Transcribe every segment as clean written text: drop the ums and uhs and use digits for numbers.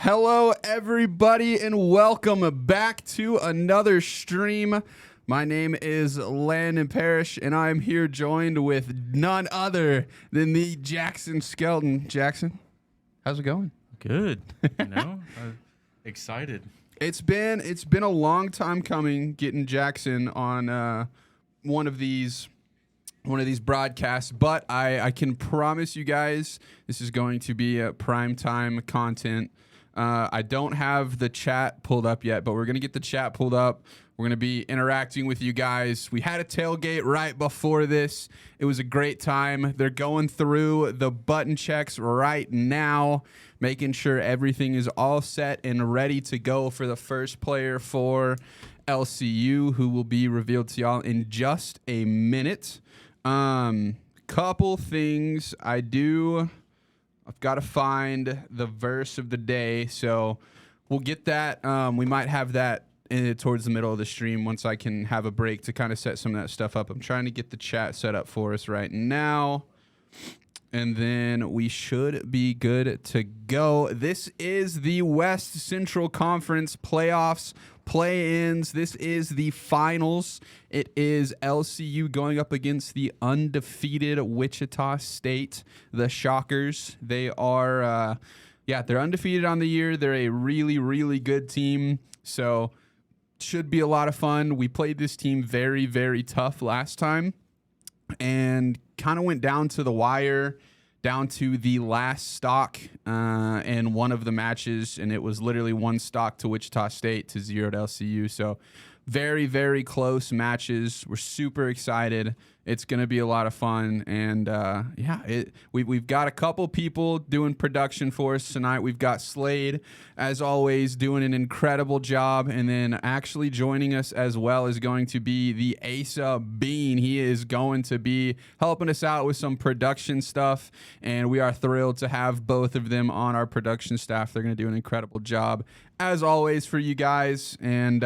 Hello, everybody, and welcome back to another stream. My name is Landon Parrish, and I'm here joined with none other than the Jackson Skelton. Jackson, how's it going? Good. I'm excited. It's been a long time coming getting Jackson on one of these broadcasts, but I can promise you guys this is going to be a primetime content. I don't have the chat pulled up yet, but we're going to get the chat pulled up. We're going to be interacting with you guys. We had a tailgate right before this. It was a great time. They're going through the button checks right now, making sure everything is all set and ready to go for the first player for LCU, who will be revealed to y'all in just a minute. Couple things I've got to find the verse of the day, so we'll get that. We might have that towards the middle of the stream once I can have a break to kind of set some of that stuff up. I'm trying to get the chat set up for us right now, and then we should be good to go. This is the West Central Conference playoffs, play-ins. This is the finals. It is LCU going up against the undefeated Wichita State, the Shockers. They are, they're undefeated on the year. They're a really, really good team, so should be a lot of fun. We played this team very, very tough last time and kind of went down to the wire, down to the last stock in one of the matches, and it was literally one stock to Wichita State to 0 to LCU. So very, very close matches. We're super excited. It's going to be a lot of fun. And, we've got a couple people doing production for us tonight. We've got Slade, as always, doing an incredible job. And then actually joining us as well is going to be the Asa Bean. He is going to be helping us out with some production stuff. And we are thrilled to have both of them on our production staff. They're going to do an incredible job, as always, for you guys. And,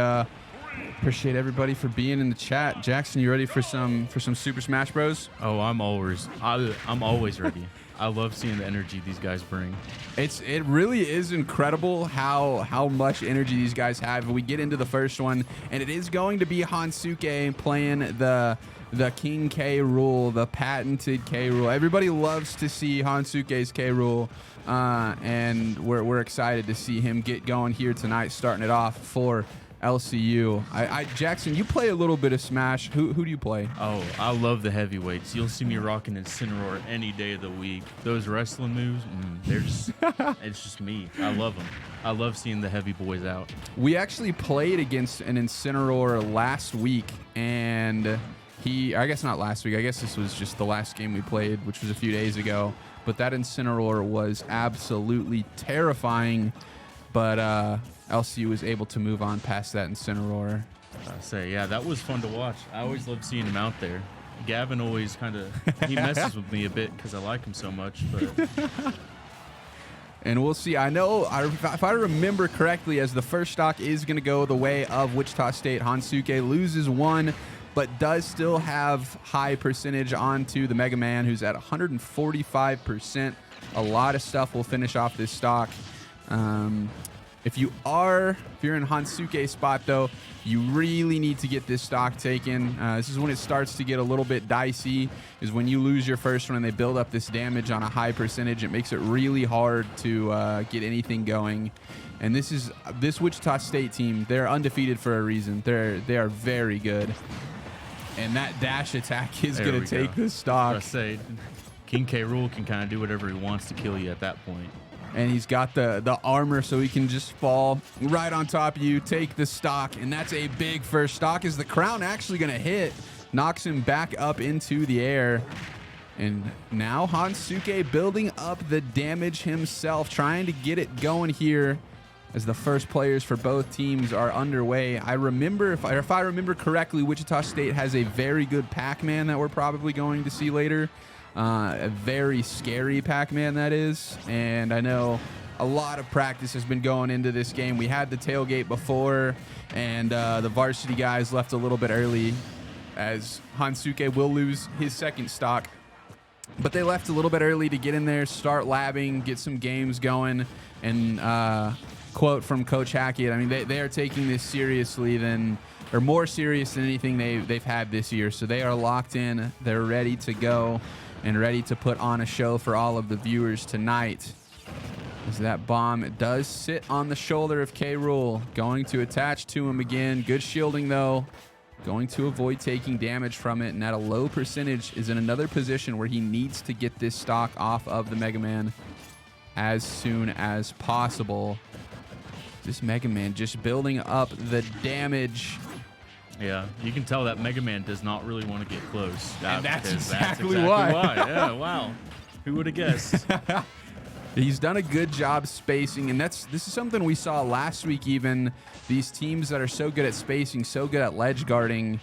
appreciate everybody for being in the chat. Jackson, you ready for some Super Smash Bros? Oh, I'm always ready. I love seeing the energy these guys bring. It really is incredible how much energy these guys have. We get into the first one, and it is going to be Hansuke playing the King K rule, the patented K rule. Everybody loves to see Hansuke's K rule, and we're excited to see him get going here tonight, starting it off for LCU. Jackson, you play a little bit of Smash. Who do you play? Oh, I love the heavyweights. You'll see me rocking Incineroar any day of the week. Those wrestling moves, it's just me. I love them. I love seeing the heavy boys out. We actually played against an Incineroar last week, and I guess not last week. I guess this was just the last game we played, which was a few days ago. But that Incineroar was absolutely terrifying. But LCU was able to move on past that Incineroar. That was fun to watch. I always love seeing him out there. Gavin always he messes with me a bit because I like him so much. But and we'll see. I know, if I remember correctly, as the first stock is going to go the way of Wichita State, Hansuke loses one, but does still have high percentage onto the Mega Man, who's at 145%. A lot of stuff will finish off this stock. If you're in Hansuke's spot, though, you really need to get this stock taken. This is when it starts to get a little bit dicey, is when you lose your first one and they build up this damage on a high percentage. It makes it really hard to get anything going. And this Wichita State team, they're undefeated for a reason. They are very good. And that dash attack is going to take this stock. I say, King K. Rool can kind of do whatever he wants to kill you at that point. And he's got the armor, so he can just fall right on top of you, take the stock, and that's a big first stock. Is the crown actually going to hit? Knocks him back up into the air. And now Hansuke building up the damage himself, trying to get it going here as the first players for both teams are underway. I remember, if I remember correctly, Wichita State has a very good Pac-Man that we're probably going to see later. A very scary Pac-Man, that is. And I know a lot of practice has been going into this game. We had the tailgate before, and the varsity guys left a little bit early, as Hansuke will lose his second stock. But they left a little bit early to get in there, start labbing, get some games going. And quote from Coach Hackett, I mean, they are taking this seriously or more serious than anything they've had this year. So they are locked in. They're ready to go and ready to put on a show for all of the viewers tonight. As that bomb does sit on the shoulder of K. Rool, going to attach to him again. Good shielding, though. Going to avoid taking damage from it, and at a low percentage is in another position where he needs to get this stock off of the Mega Man as soon as possible. This Mega Man just building up the damage. Yeah, you can tell that Mega Man does not really want to get close. And that's because exactly why. Yeah, wow. Who would have guessed? He's done a good job spacing, and this is something we saw last week even. These teams that are so good at spacing, so good at ledge guarding,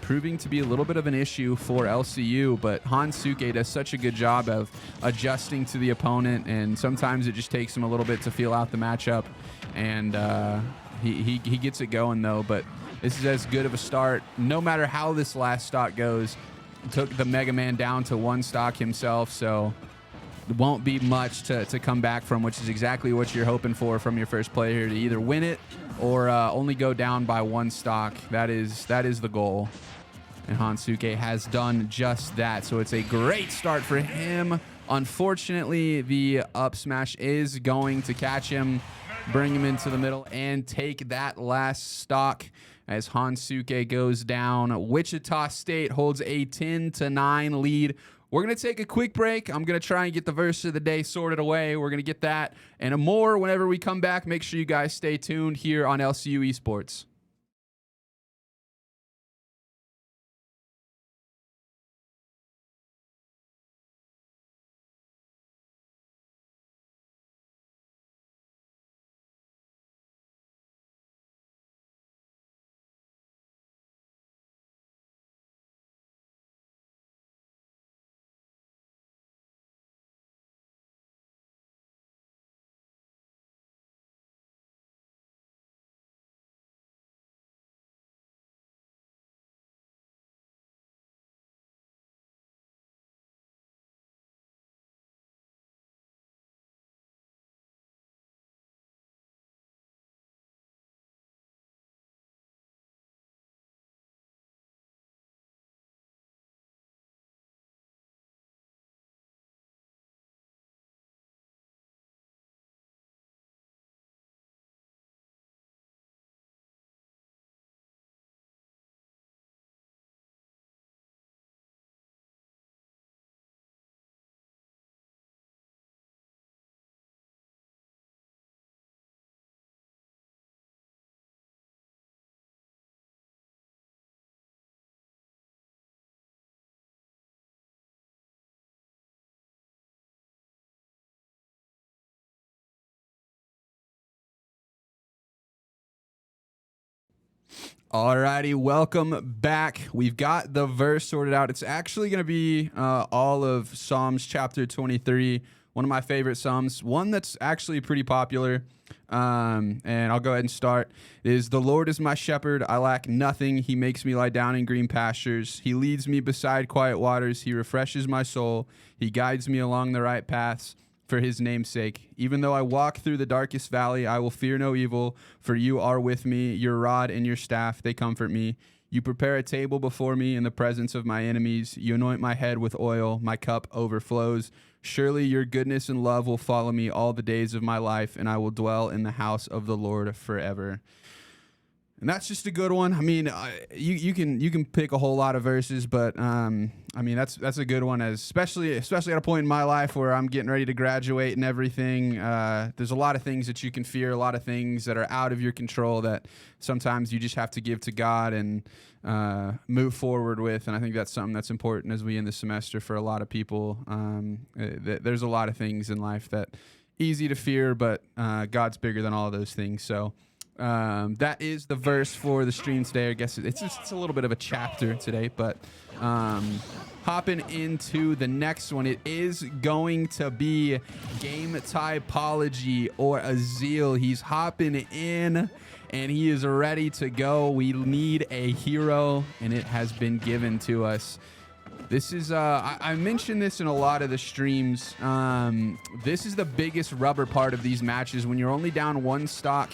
proving to be a little bit of an issue for LCU, but Hansuke does such a good job of adjusting to the opponent, and sometimes it just takes him a little bit to feel out the matchup, and he gets it going, though. But this is as good of a start. No matter how this last stock goes, took the Mega Man down to one stock himself, so it won't be much to come back from, which is exactly what you're hoping for from your first play here, to either win it or only go down by one stock. That is the goal. And Hansuke has done just that. So it's a great start for him. Unfortunately, the up smash is going to catch him, bring him into the middle, and take that last stock as Hansuke goes down. Wichita State holds a 10-9 lead. We're going to take a quick break. I'm going to try and get the verse of the day sorted away. We're going to get that and more whenever we come back. Make sure you guys stay tuned here on LCU Esports. Alrighty, welcome back. We've got the verse sorted out. It's actually going to be all of Psalms chapter 23, one of my favorite Psalms, one that's actually pretty popular. And I'll go ahead and start. It is, "The Lord is my shepherd, I lack nothing. He makes me lie down in green pastures. He leads me beside quiet waters. He refreshes my soul. He guides me along the right paths for his name's sake. Even though I walk through the darkest valley, I will fear no evil, for you are with me. Your rod and your staff, they comfort me. You prepare a table before me in the presence of my enemies. You anoint my head with oil. My cup overflows. Surely your goodness and love will follow me all the days of my life, and I will dwell in the house of the Lord forever." And that's just a good one. I mean, you can pick a whole lot of verses, but I mean that's a good one, especially at a point in my life where I'm getting ready to graduate and everything. There's a lot of things that you can fear, a lot of things that are out of your control that sometimes you just have to give to God and move forward with. And I think that's something that's important as we end the semester for a lot of people. There's a lot of things in life that easy to fear, but God's bigger than all of those things. So that is the verse for the stream today. I guess it's a little bit of a chapter today, but hopping into the next one, it is going to be Game Typology or Azil. He's hopping in and he is ready to go. We need a hero, and it has been given to us. This is I mentioned this in a lot of the streams. This is the biggest rubber part of these matches when you're only down one stock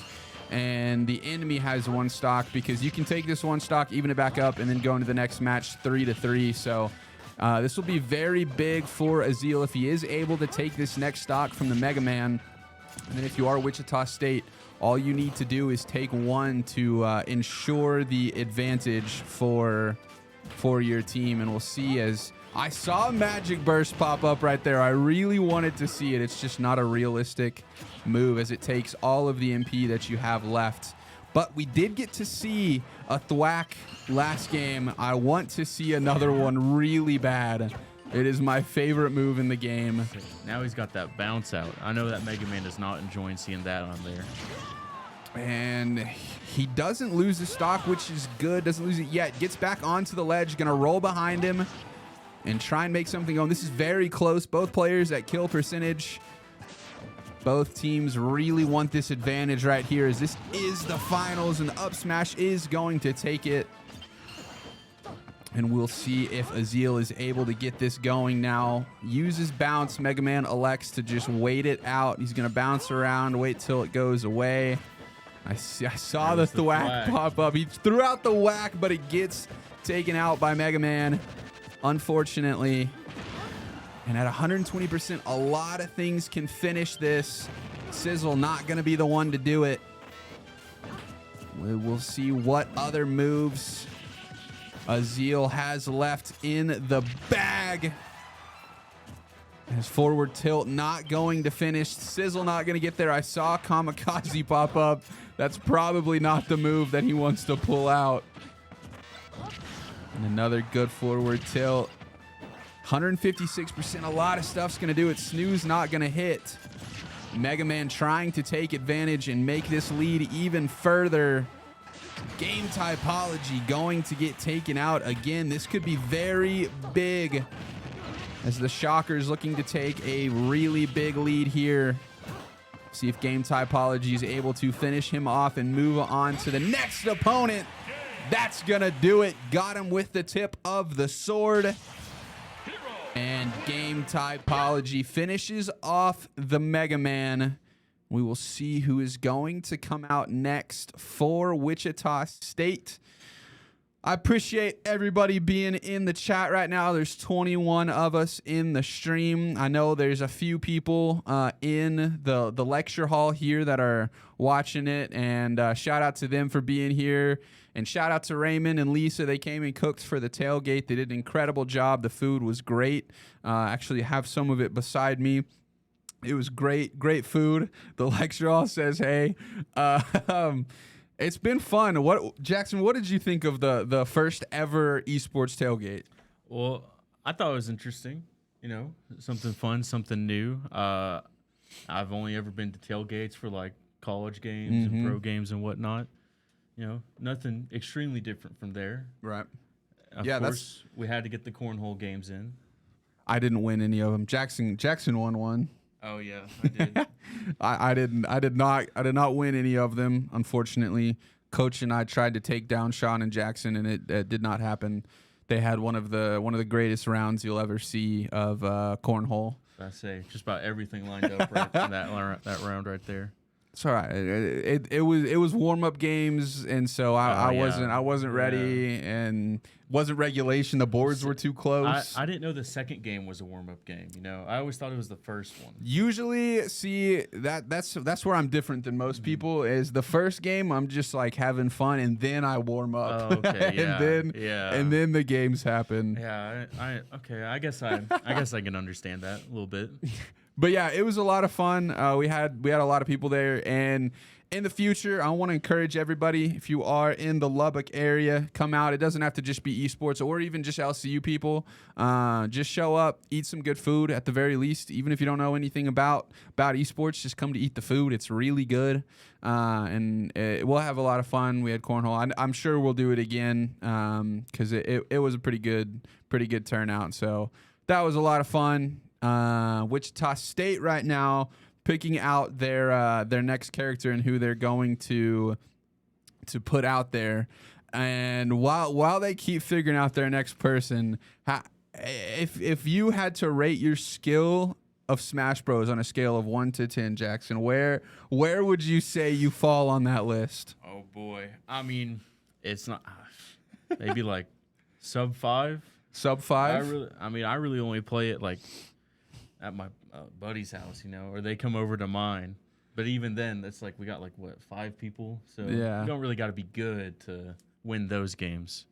and the enemy has one stock, because you can take this one stock, even it back up, and then go into the next match 3-3. So this will be very big for Azil if he is able to take this next stock from the Mega Man. And then if you are Wichita State, all you need to do is take one to ensure the advantage for your team. And we'll see, as I saw Magic Burst pop up right there. I really wanted to see it. It's just not a realistic move, as it takes all of the MP that you have left. But we did get to see a thwack last game. I want to see another one really bad. It is my favorite move in the game. Now he's got that bounce out. I know that Mega Man is not enjoying seeing that on there. And he doesn't lose the stock, which is good. Doesn't lose it yet. Gets back onto the ledge. Going to roll behind him and try and make something going. This is very close. Both players at kill percentage. Both teams really want this advantage right here, as this is the finals, and the up smash is going to take it. And we'll see if Azil is able to get this going now. Uses bounce. Mega Man elects to just wait it out. He's going to bounce around, wait till it goes away. I saw the thwack pop up. He threw out the whack, but it gets taken out by Mega Man, unfortunately. And at 120%, a lot of things can finish this. Sizzle not going to be the one to do it. We'll see what other moves Azil has left in the bag. His forward tilt not going to finish. Sizzle not going to get there. I saw Kamikaze pop up. That's probably not the move that he wants to pull out. And another good forward tilt. 156%. A lot of stuff's going to do it. Snooze not going to hit. Mega Man trying to take advantage and make this lead even further. Game typology going to get taken out again. This could be very big, as the Shockers looking to take a really big lead here. See if game typology is able to finish him off and move on to the next opponent. That's going to do it. Got him with the tip of the sword. And game typology finishes off the Mega Man. We will see who is going to come out next for Wichita State. I appreciate everybody being in the chat right now. There's 21 of us in the stream. I know there's a few people in the lecture hall here that are watching it, and shout out to them for being here. And shout out to Raymond and Lisa. They came and cooked for the tailgate. They did an incredible job. The food was great. Actually have some of it beside me. It was great food. The lecture hall says, hey. It's been fun. Jackson, what did you think of the first ever esports tailgate? Well, I thought it was interesting. You know, something fun, something new. I've only ever been to tailgates for like college games and pro games and whatnot. You know, nothing extremely different from there. Right. Of course, we had to get the cornhole games in. I didn't win any of them. Jackson won one. Oh yeah, I did. I did not win any of them, unfortunately. Coach and I tried to take down Sean and Jackson, and it did not happen. They had one of the greatest rounds you'll ever see of cornhole. I say just about everything lined up right in that round right there. It's all right. It was warm up games, and so I wasn't ready, and wasn't regulation. The boards were too close. I didn't know the second game was a warm up game. You know, I always thought it was the first one. Usually, see that's where I'm different than most people. Is the first game I'm just like having fun, and then I warm up. Oh, okay, yeah. and then the games happen. Yeah, I guess I can understand that a little bit. But yeah, it was a lot of fun. We had a lot of people there, and in the future, I want to encourage everybody, if you are in the Lubbock area, come out. It doesn't have to just be esports or even just LCU people. Just show up, eat some good food at the very least. Even if you don't know anything about esports, just come to eat the food. It's really good, and we'll have a lot of fun. We had cornhole. I'm sure we'll do it again because it was a pretty good turnout. So that was a lot of fun. Wichita State right now picking out their next character and who they're going to put out there. And while they keep figuring out their next person, if you had to rate your skill of Smash Bros on a scale of 1 to 10, Jackson, where would you say you fall on that list? Oh boy, I mean, it's not maybe like sub 5. Sub 5? I really only play it like at my buddy's house, or they come over to mine. But even then, that's like we got like 5 people, so yeah, you don't really got to be good to win those games.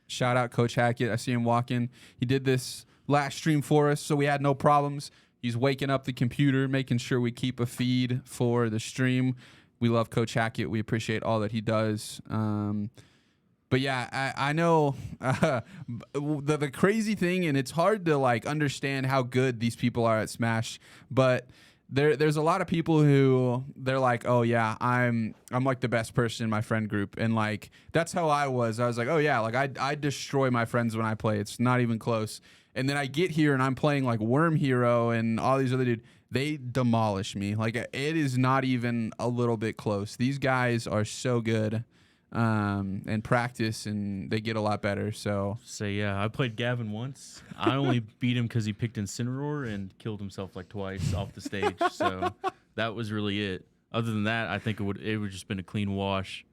Shout out Coach Hackett. I see him walking. He did this last stream for us, so we had no problems. He's waking up the computer, making sure we keep a feed for the stream. We love Coach Hackett. We appreciate all that he does. But yeah, I know the crazy thing, and it's hard to like understand how good these people are at Smash, but there's a lot of people who they're like, oh yeah, I'm like the best person in my friend group, and like that's how I was. I was like, oh yeah, like I destroy my friends when I play. It's not even close. And then I get here and I'm playing like Worm Hero and all these other dudes. They demolish me. Like it is not even a little bit close. These guys are so good. And practice, and they get a lot better. So yeah, I played Gavin once. I only beat him because he picked Incineroar and killed himself like twice off the stage. So that was really it. Other than that, I think it would just been a clean wash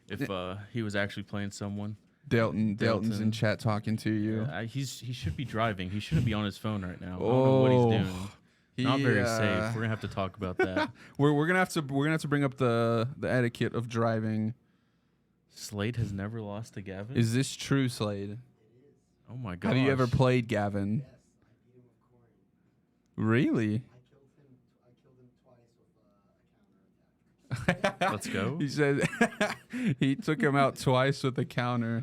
if he was actually playing someone. Delton's in chat talking to you. He should be driving. He shouldn't be on his phone right now. I don't know what he's doing. Not very safe. We're gonna have to talk about that. we're gonna have to bring up the etiquette of driving. Slade has never lost to Gavin? Is this true, Slade? Oh my god. Have you ever played Gavin? Yes, I beat him with Corey. Really? I killed him twice with a counter attack. Let's go. He said he took him out twice with a counter.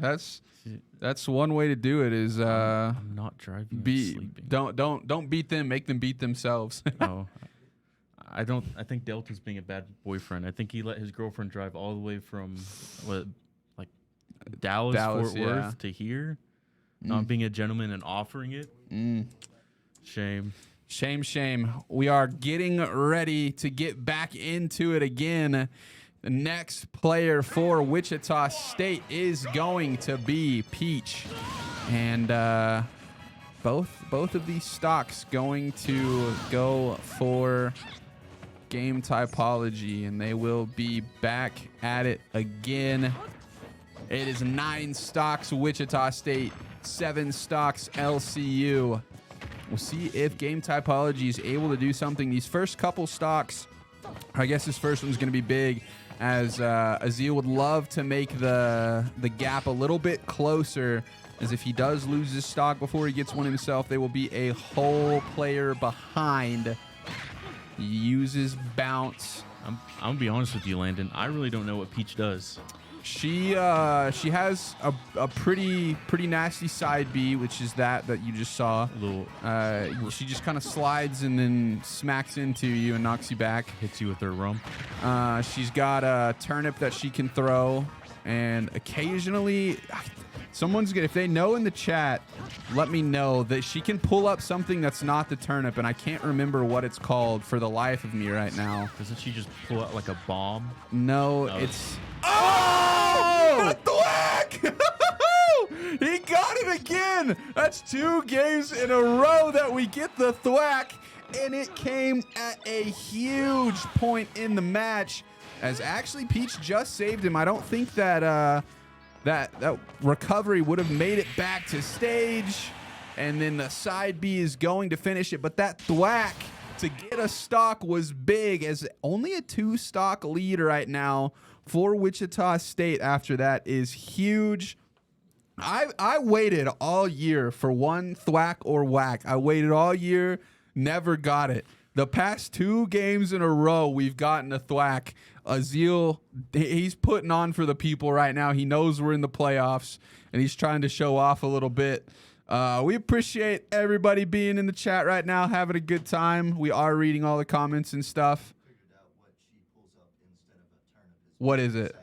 That's one way to do it is I'm not driving, I'm sleeping. Don't beat them, make them beat themselves. Oh. I think Delta's being a bad boyfriend. I think he let his girlfriend drive all the way from Dallas Fort Worth to here. Not being a gentleman and offering it. Shame. Shame. We are getting ready to get back into it again. The next player for Wichita State is going to be Peach. And both of these stocks going to go for game typology, and they will be back at it again. It is 9 stocks Wichita State, 7 stocks LCU. We'll see if game typology is able to do something. These first couple stocks, I guess this first one's going to be big, as Azil would love to make the gap a little bit closer, as if he does lose this stock before he gets one himself, they will be a whole player behind. He uses bounce. I'm gonna be honest with you, Landon. I really don't know what Peach does. She has a pretty nasty side B, which is that you just saw. She just kind of slides and then smacks into you and knocks you back. Hits you with her rump. She's got a turnip that she can throw, and occasionally, if they know in the chat, let me know that she can pull up something that's not the turnip, and I can't remember what it's called for the life of me right now. Doesn't she just pull out like a bomb? No, it's... Oh! The thwack! He got it again! That's 2 games in a row that we get the thwack, and it came at a huge point in the match, as actually Peach just saved him. I don't think that that recovery would have made it back to stage, and then the side B is going to finish it, but that thwack to get a stock was big, as only a 2 stock lead right now for Wichita State after that is huge. I waited all year for one thwack or whack. I waited all year, never got it. The past 2 games in a row, we've gotten a thwack. Azil, he's putting on for the people right now. He knows we're in the playoffs, and he's trying to show off a little bit. We appreciate everybody being in the chat right now, having a good time. We are reading all the comments and stuff. What is it?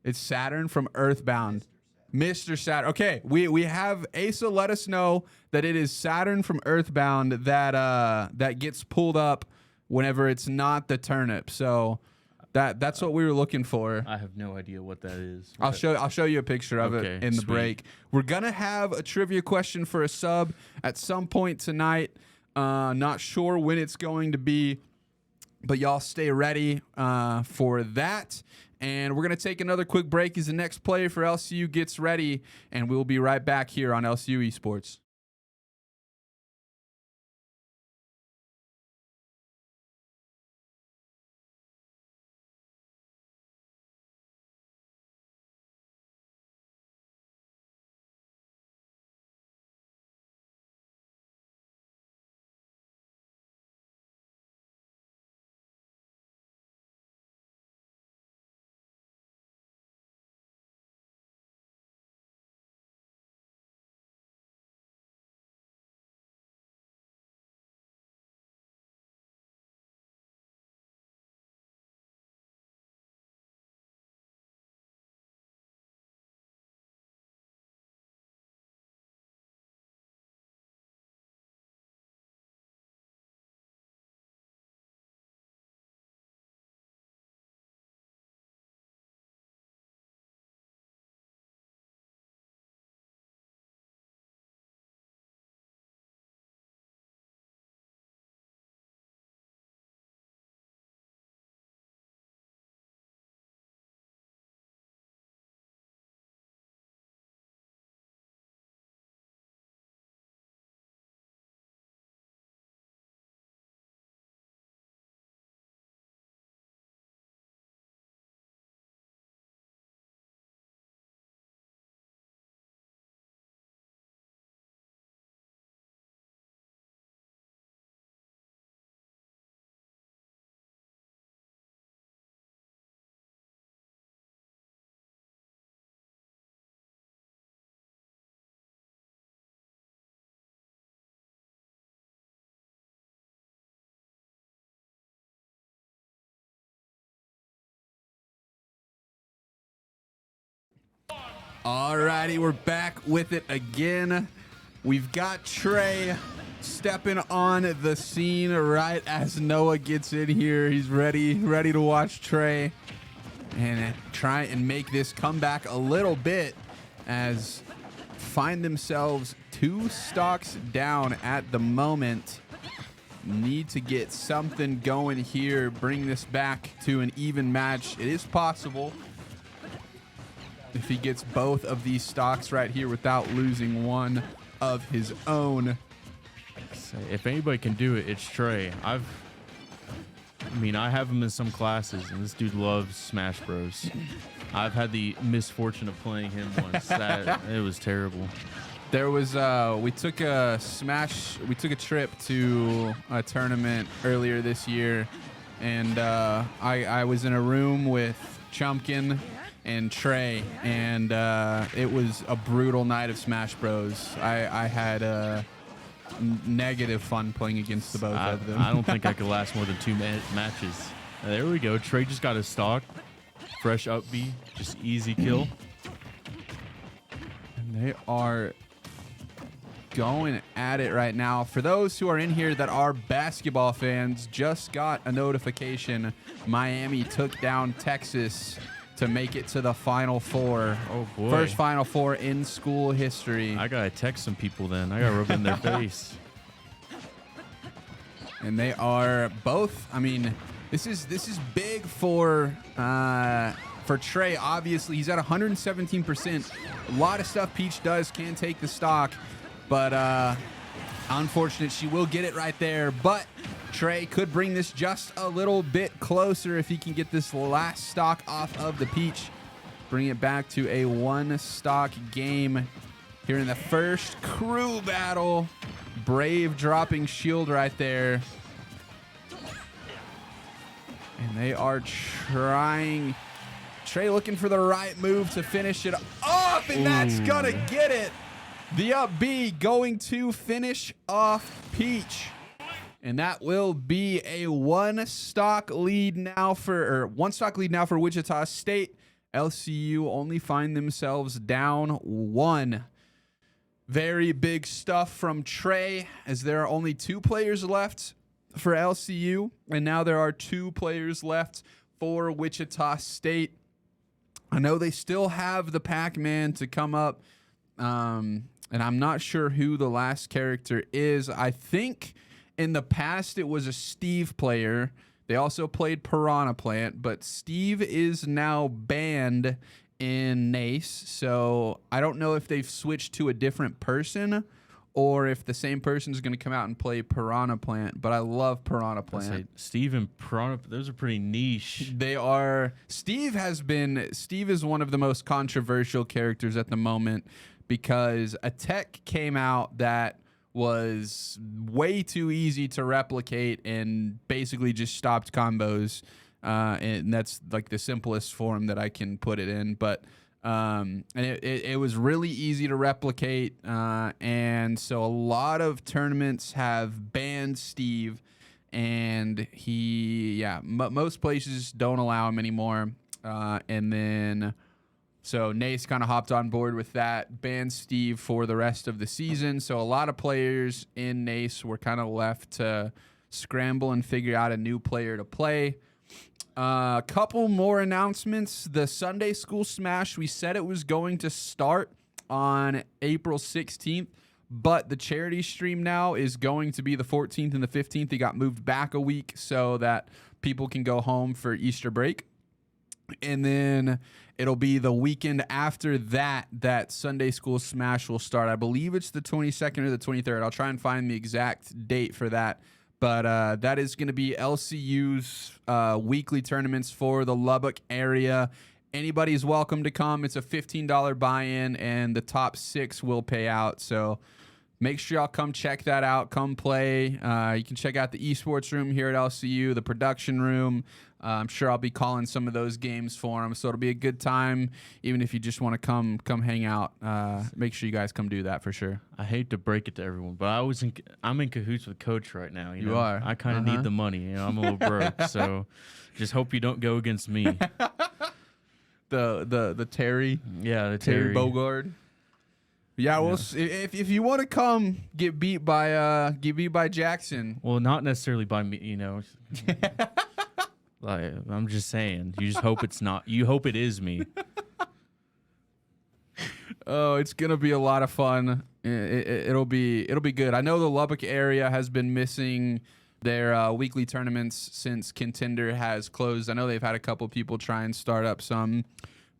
It's Saturn from Earthbound. Mr. Saturn. Okay, we have Asa let us know that it is Saturn from Earthbound that gets pulled up whenever it's not the turnip. So That's what we were looking for. I have no idea what that is. I'll show you a picture of it in the sweet. break. We're gonna have a trivia question for a sub at some point tonight. Not sure when it's going to be, but y'all stay ready for that. And we're gonna take another quick break as the next player for LCU gets ready, and we'll be right back here on LCU Esports. Alrighty, we're back with it again. We've got Trey stepping on the scene right as Noah gets in here. He's ready to watch Trey and try and make this comeback a little bit as find themselves 2 stocks down at the moment. Need to get something going here, bring this back to an even match. It is possible if he gets both of these stocks right here without losing one of his own. If anybody can do it, it's Trey. I have him in some classes, and this dude loves Smash Bros. I've had the misfortune of playing him once. It was terrible. There was we took a trip to a tournament earlier this year, and I was in a room with Chumpkin and Trey, and it was a brutal night of Smash Bros. I had negative fun playing against the both of them. I don't think I could last more than 2 matches. There we go. Trey just got his stock. Fresh up B, just easy kill. And they are going at it right now. For those who are in here that are basketball fans, just got a notification. Miami took down Texas to make it to the Final Four. Oh, boy. First Final Four in school history. I got to text some people then. I got to rub in their face. And they are both, this is big for Trey. Obviously, he's at 117%. A lot of stuff Peach does can take the stock, but unfortunate, she will get it right there. But Trey could bring this just a little bit closer if he can get this last stock off of the Peach. Bring it back to a 1-stock game here in the first crew battle. Brave dropping shield right there. And they are trying. Trey looking for the right move to finish it off, and that's gonna get it. The up B going to finish off Peach. And that will be a 1-stock lead now for Wichita State. LCU only find themselves down 1. Very big stuff from Trey, as there are only 2 players left for LCU, and now there are 2 players left for Wichita State. I know they still have the Pac-Man to come up, and I'm not sure who the last character is. I think in the past it was a Steve player. They also played Piranha Plant, but Steve is now banned in NACE, so I don't know if they've switched to a different person or if the same person is going to come out and play Piranha Plant, but I love Piranha Plant. Steve and Piranha, those are pretty niche. They are. Steve is one of the most controversial characters at the moment because a tech came out that was way too easy to replicate and basically just stopped combos. And that's like the simplest form that I can put it in. But and it was really easy to replicate. And so a lot of tournaments have banned Steve. And most places don't allow him anymore. And then so NACE kind of hopped on board with that, banned Steve for the rest of the season. So a lot of players in NACE were kind of left to scramble and figure out a new player to play. A couple more announcements. The Sunday School Smash, we said it was going to start on April 16th, but the charity stream now is going to be the 14th and the 15th. It got moved back a week so that people can go home for Easter break. And then it'll be the weekend after that Sunday School Smash will start. I believe it's the 22nd or the 23rd. I'll try and find the exact date for that. But that is going to be LCU's weekly tournaments for the Lubbock area. Anybody's welcome to come. It's a $15 buy-in, and the top 6 will pay out. So make sure y'all come check that out. Come play. You can check out the esports room here at LCU, the production room. I'm sure I'll be calling some of those games for them. So it'll be a good time, even if you just want to come hang out. Make sure you guys come do that for sure. I hate to break it to everyone, but I'm in cahoots with Coach right now. You know? are. I kind of need the money. You know, I'm a little broke, so just hope you don't go against me. The Terry. Yeah, the Terry Bogard. Yeah, well, if you want to come get beat by Jackson. Well, not necessarily by me, you know. Like, I'm just saying. You just hope it's not. You hope it is me. Oh, it's gonna be a lot of fun. It'll be good. I know the Lubbock area has been missing their weekly tournaments since Contender has closed. I know they've had a couple people try and start up some,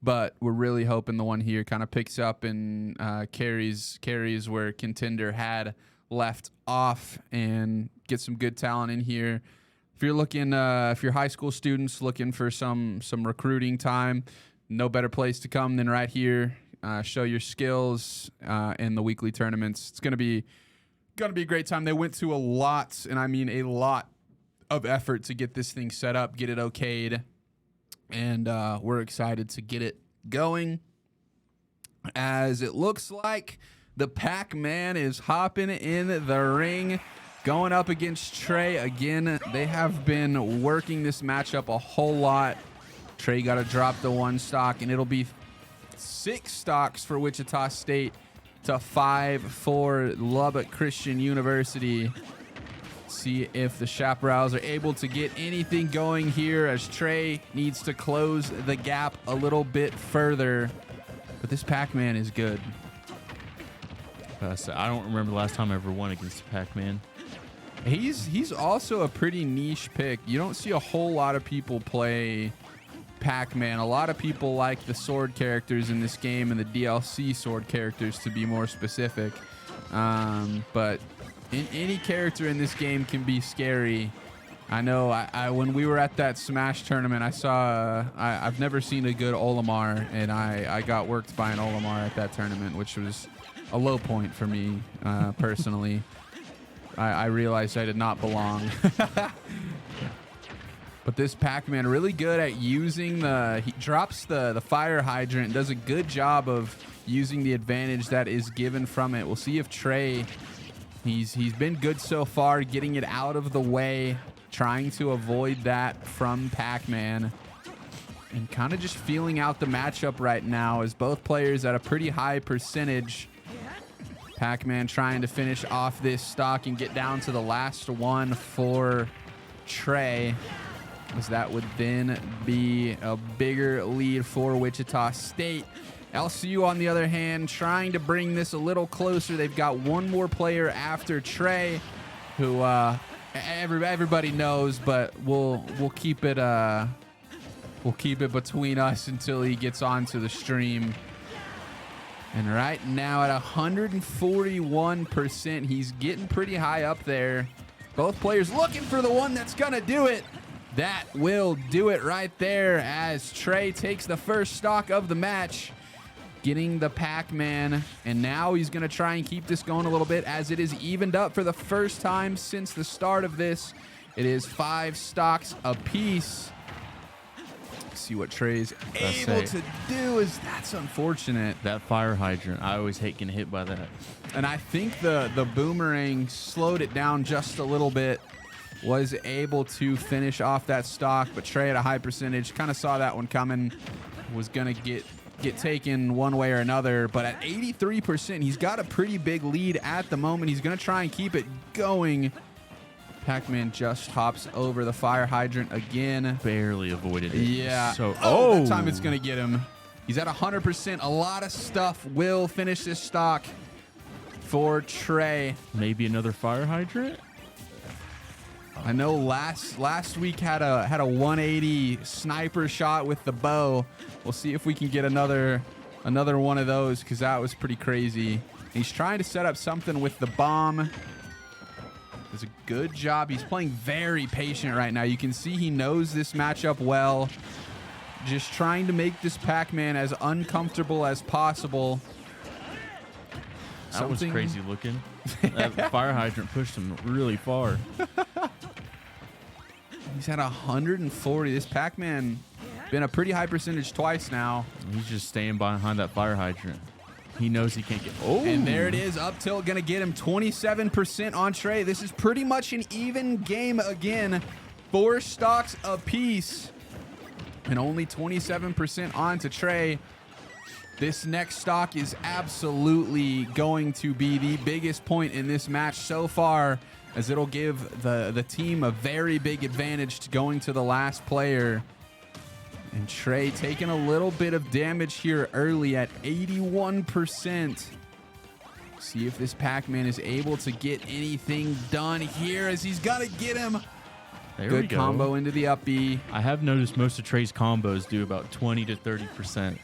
but we're really hoping the one here kind of picks up and carries where Contender had left off and get some good talent in here. If you're looking, if you're high school students looking for some recruiting time, no better place to come than right here. Show your skills in the weekly tournaments. It's gonna be a great time. They went to a lot, and I mean a lot of effort to get this thing set up, get it okayed, and we're excited to get it going. As it looks like the Pac-Man is hopping in the ring, going up against Trey again. They have been working this matchup a whole lot. Trey got to drop the 1 stock, and it'll be 6 stocks for Wichita State to 5 for Lubbock Christian University. See if the Chaparrals are able to get anything going here, as Trey needs to close the gap a little bit further. But this Pac-Man is good. I don't remember the last time I ever won against Pac-Man. He's also a pretty niche pick. You don't see a whole lot of people play Pac-Man. A lot of people like the sword characters in this game and the DLC sword characters, to be more specific. But any character in this game can be scary. I know when we were at that Smash tournament, I saw I've never seen a good Olimar, and I got worked by an Olimar at that tournament, which was a low point for me personally. I realized I did not belong. But this Pac-Man really good at using he drops the fire hydrant, does a good job of using the advantage that is given from it. We'll see if Trey, he's been good so far, getting it out of the way, trying to avoid that from Pac-Man, and kind of just feeling out the matchup right now as both players at a pretty high percentage. Pac-Man trying to finish off this stock and get down to the last one for Trey. as that would then be a bigger lead for Wichita State. LCU, on the other hand, trying to bring this a little closer. They've got one more player after Trey, who everybody knows, but we'll keep it between us until he gets onto the stream. And right now at 141%, he's getting pretty high up there. Both players looking for the one that's gonna do it. That will do it right there as Trey takes the first stock of the match, getting the Pac-Man, and now he's going to try and keep this going a little bit as it is evened up for the first time since the start of this. It is 5 stocks apiece. See what Trey's able to do. That's unfortunate. That fire hydrant, I always hate getting hit by that. And I think the boomerang slowed it down just a little bit. Was able to finish off that stock, but Trey at a high percentage kind of saw that one coming. Was going to get taken one way or another, but at 83%, he's got a pretty big lead at the moment. He's going to try and keep it going. Pac-Man just hops over the fire hydrant again. Barely avoided it. Yeah. So, that time it's going to get him. He's at 100%. A lot of stuff will finish this stock for Trey. Maybe another fire hydrant? I know last week had a 180 sniper shot with the bow. We'll see if we can get another one of those, because that was pretty crazy. He's trying to set up something with the bomb. Does a good job. He's playing very patient right now. You can see he knows this matchup well. Just trying to make this Pac-Man as uncomfortable as possible. That was crazy looking. That fire hydrant pushed him really far. He's at 140. This Pac-Man been a pretty high percentage twice now. He's just staying behind that fire hydrant. He knows he can't get. Oh, and there it is. Up tilt gonna get him 27% on Trey. This is pretty much an even game again. 4 stocks apiece, and only 27% on to Trey. This next stock is absolutely going to be the biggest point in this match so far, as it'll give the team a very big advantage to going to the last player. And Trey taking a little bit of damage here early at 81%. See if this Pac-Man is able to get anything done here, as he's got to get him. There Good we go. combo into the up B. I have noticed most of Trey's combos do about 20 to 30%.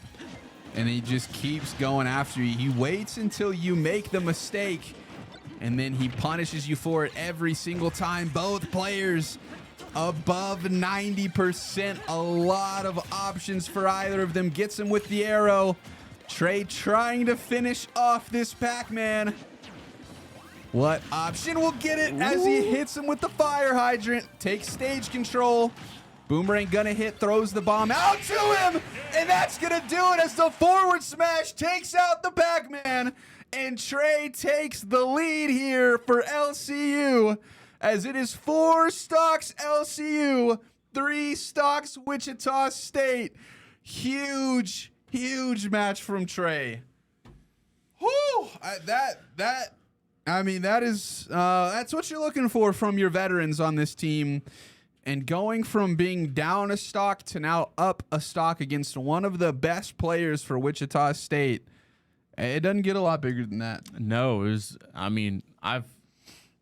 And he just keeps going after you. He waits until you make the mistake, and then he punishes you for it every single time. Both players above 90%. A lot of options for either of them. Gets him with the arrow. Trey trying to finish off this Pac-Man. What option will get it as he hits him with the fire hydrant? Takes stage control. Boomerang gonna hit, throws the bomb out to him, and that's gonna do it as the forward smash takes out the Pac-Man, and Trey takes the lead here for LCU, as it is 4 stocks LCU, 3 stocks Wichita State. Huge match from Trey. Whew, that's what you're looking for from your veterans on this team. And going from being down a stock to now up a stock against one of the best players for Wichita State. It doesn't get a lot bigger than that. No, it was,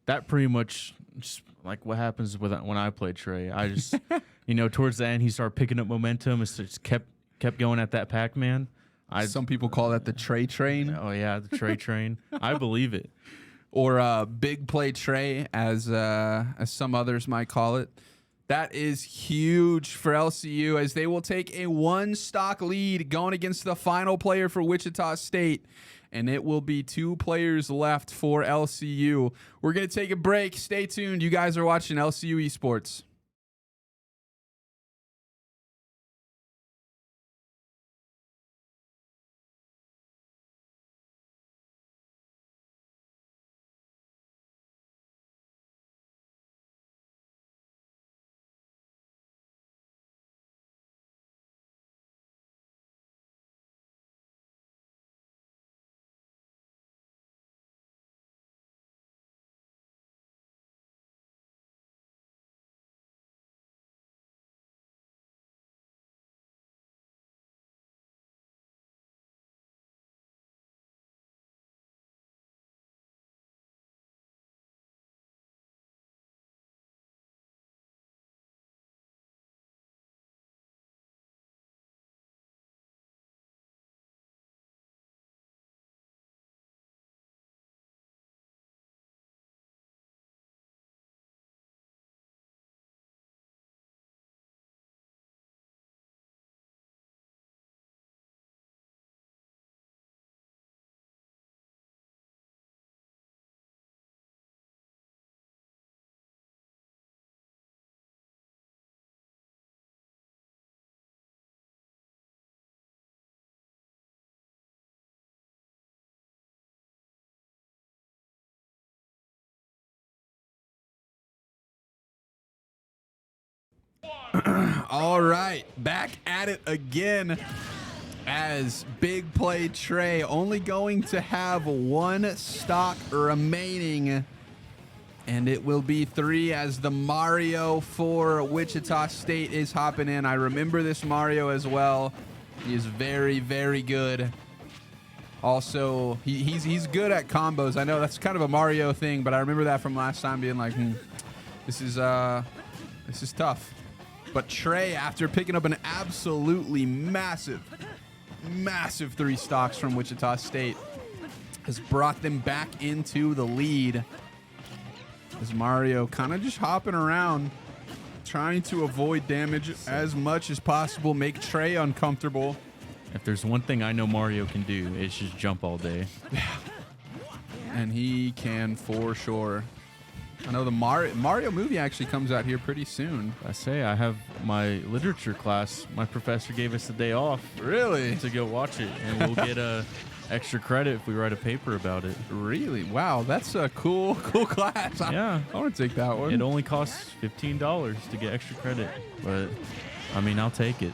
that pretty much just like what happens with when I play Trey. I just, towards the end, he started picking up momentum and just kept going at that Pac-Man. Some people call that the Trey train. Oh yeah, the Trey train. I believe it. Or big play Trey, as some others might call it. That is huge for LCU, as they will take a 1 stock lead going against the final player for Wichita State. And it will be 2 players left for LCU. We're going to take a break. Stay tuned. You guys are watching LCU Esports. All right, back at it again as Big Play Trey only going to have one stock remaining, and it will be 3 as the Mario for Wichita State is hopping in. I remember this Mario as well. He is very, very good. Also, he's good at combos. I know that's kind of a Mario thing, but I remember that from last time being like, this is tough. But Trey, after picking up an absolutely massive 3 stocks from Wichita State, has brought them back into the lead. As Mario kind of just hopping around, trying to avoid damage as much as possible, make Trey uncomfortable. If there's one thing I know Mario can do, it's just jump all day. And he can for sure. I know the Mario movie actually comes out here pretty soon. I say I have my literature class. My professor gave us a day off. Really? To go watch it, and we'll get extra credit if we write a paper about it. Really? Wow, that's a cool class. Yeah. I want to take that one. It only costs $15 to get extra credit, but I mean, I'll take it.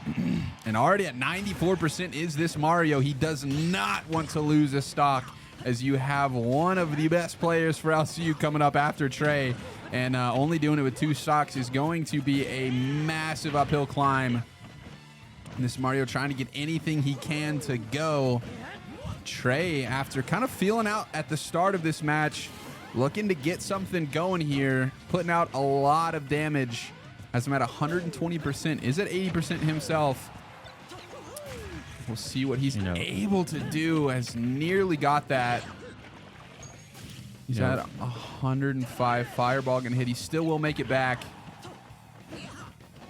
And already at 94% is this Mario. He does not want to lose a stock, as you have one of the best players for LCU coming up after Trey. And only doing it with 2 stocks is going to be a massive uphill climb. And this Mario trying to get anything he can to go. Trey, after kind of feeling out at the start of this match, looking to get something going here, putting out a lot of damage. Has him at 120%. Is at 80% himself. We'll see what he's able to do. Has nearly got that. He's at 105. Fireball gonna hit. He still will make it back.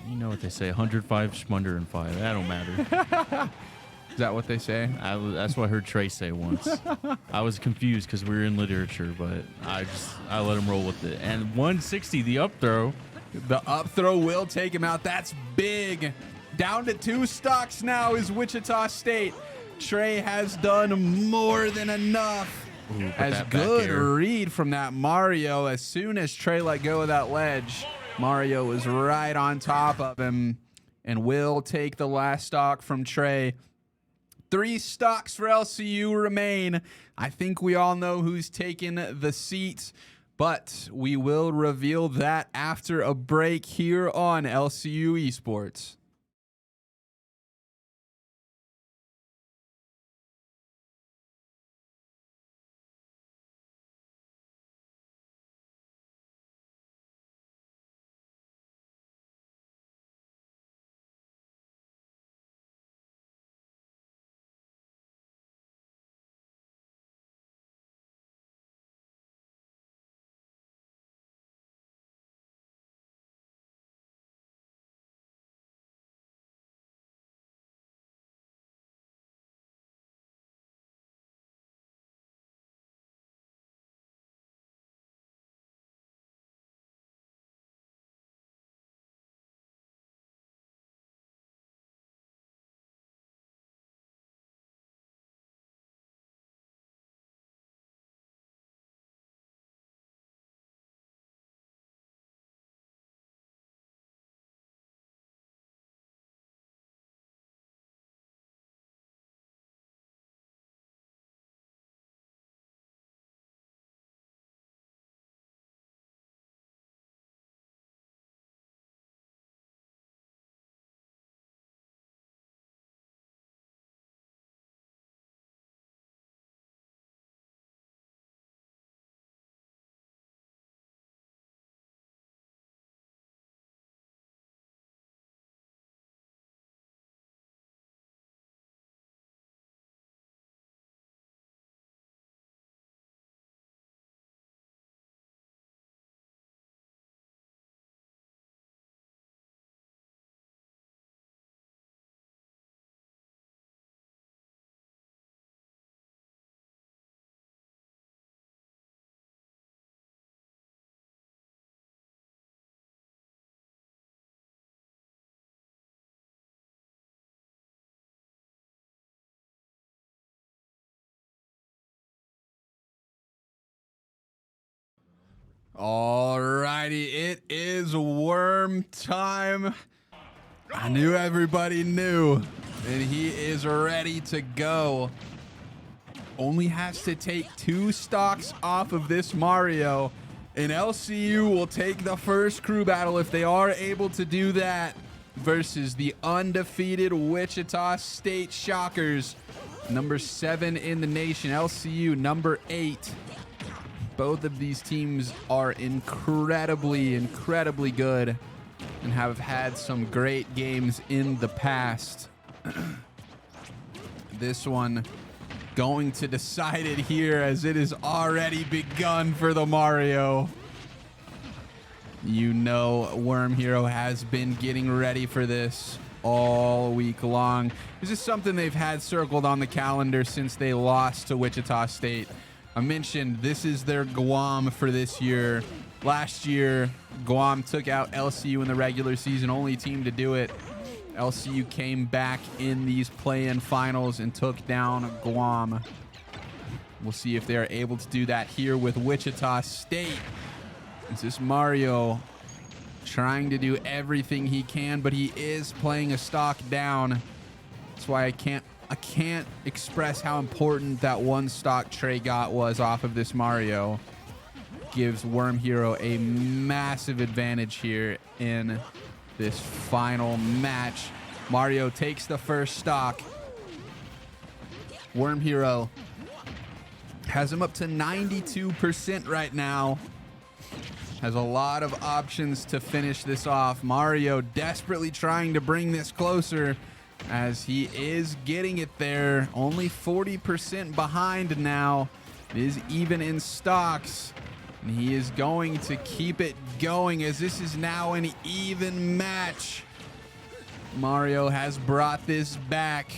You know what they say, 105, schmunder, and 5. That don't matter. Is that what they say? That's what I heard Trey say once. I was confused because we were in literature, but I let him roll with it. And 160, the up throw. The up throw will take him out. That's big. Down to 2 stocks now is Wichita State. Trey has done more than enough. Ooh, as good read from that Mario. As soon as Trey let go of that ledge, Mario was right on top of him and will take the last stock from Trey. 3 stocks for LCU remain. I think we all know who's taking the seat, but we will reveal that after a break here on LCU Esports. All righty, it is worm time. I knew everybody knew. And he is ready to go. Only has to take 2 stocks off of this Mario. And LCU will take the first crew battle if they are able to do that versus the undefeated Wichita State Shockers. Number 7 in the nation, LCU number 8. Both of these teams are incredibly, incredibly good and have had some great games in the past. This one going to decide it here as it has already begun for the Mario. You know Worm Hero has been getting ready for this all week long. This is something they've had circled on the calendar since they lost to Wichita State. I mentioned this is their Guam for this year. Last year, Guam took out LCU in the regular season, only team to do it. LCU came back in these play-in finals and took down Guam. We'll see if they are able to do that here with Wichita State. This is Mario trying to do everything he can, but he is playing a stock down. That's why I can't express how important that 1 stock Trey got was off of this Mario. Gives Worm Hero a massive advantage here in this final match. Mario takes the first stock. Worm Hero has him up to 92% right now. Has a lot of options to finish this off. Mario desperately trying to bring this closer as he is getting it there. Only 40% behind now. It is even in stocks. And he is going to keep it going as this is now an even match. Mario has brought this back.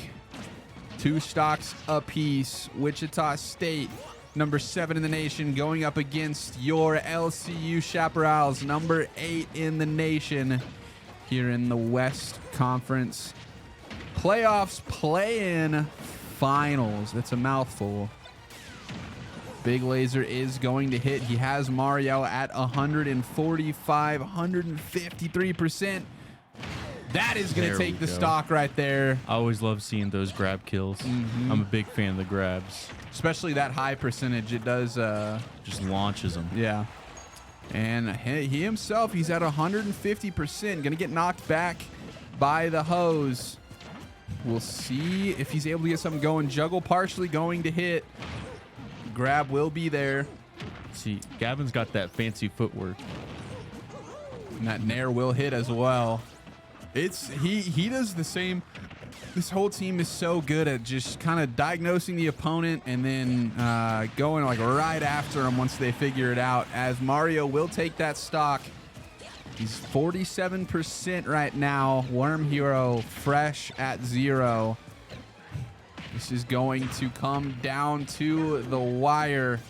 2 stocks apiece. Wichita State, number 7 in the nation, going up against your LCU Chaparrals, number 8 in the nation, here in the West Conference Playoffs play-in finals. That's a mouthful. Big Laser is going to hit. He has Mario at 145, 153%. That is going to take the stock right there. I always love seeing those grab kills. I'm a big fan of the grabs. Especially that high percentage. It does... just launches them. Yeah. And he himself, he's at 150%. Going to get knocked back by the hose. We'll see if he's able to get something going. Juggle partially going to hit. Grab will be there. See, Gavin's got that fancy footwork. And that Nair will hit as well. He does the same. This whole team is so good at just kind of diagnosing the opponent and then going like right after him once they figure it out, as Mario will take that stock. He's 47% right now. Worm Hero fresh at 0. This is going to come down to the wire.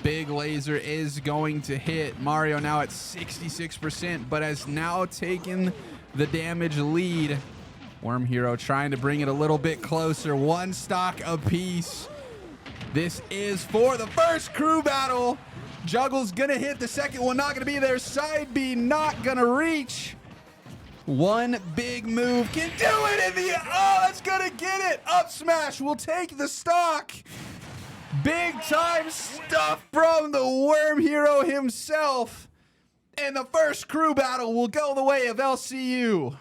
Big Laser is going to hit. Mario now at 66%, but has now taken the damage lead. Worm Hero trying to bring it a little bit closer. 1 stock apiece. This is for the first crew battle. Juggle's gonna hit. The second one not gonna be there. Side B not gonna reach. 1 big move can do it in the... Oh, that's gonna get it. Up smash will take the stock. Big time stuff from the Worm Hero himself. And the first crew battle will go the way of LCU.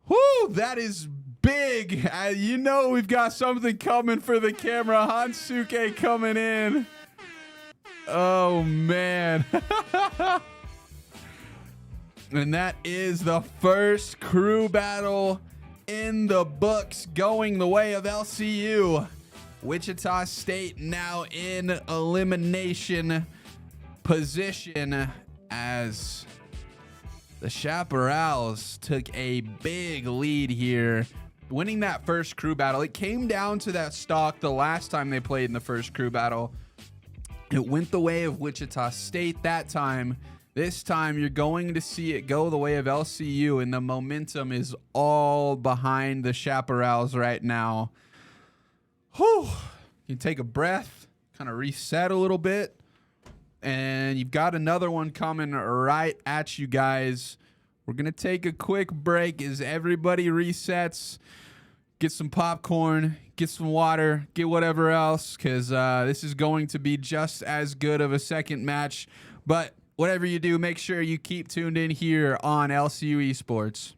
Whoo, that is big. You know we've got something coming for the camera. Hansuke coming in. Oh, man. And that is the first crew battle in the books, going the way of LCU. Wichita State now in elimination position as the Chaparrals took a big lead here, winning that first crew battle. It came down to that stock the last time they played in the first crew battle. It went the way of Wichita State that time. This time, you're going to see it go the way of LCU, and the momentum is all behind the Chaparrals right now. Whew. You take a breath, kind of reset a little bit, and you've got another one coming right at you guys. We're going to take a quick break as everybody resets. Get some popcorn, get some water, get whatever else, because this is going to be just as good of a second match. But whatever you do, make sure you keep tuned in here on LCU Esports.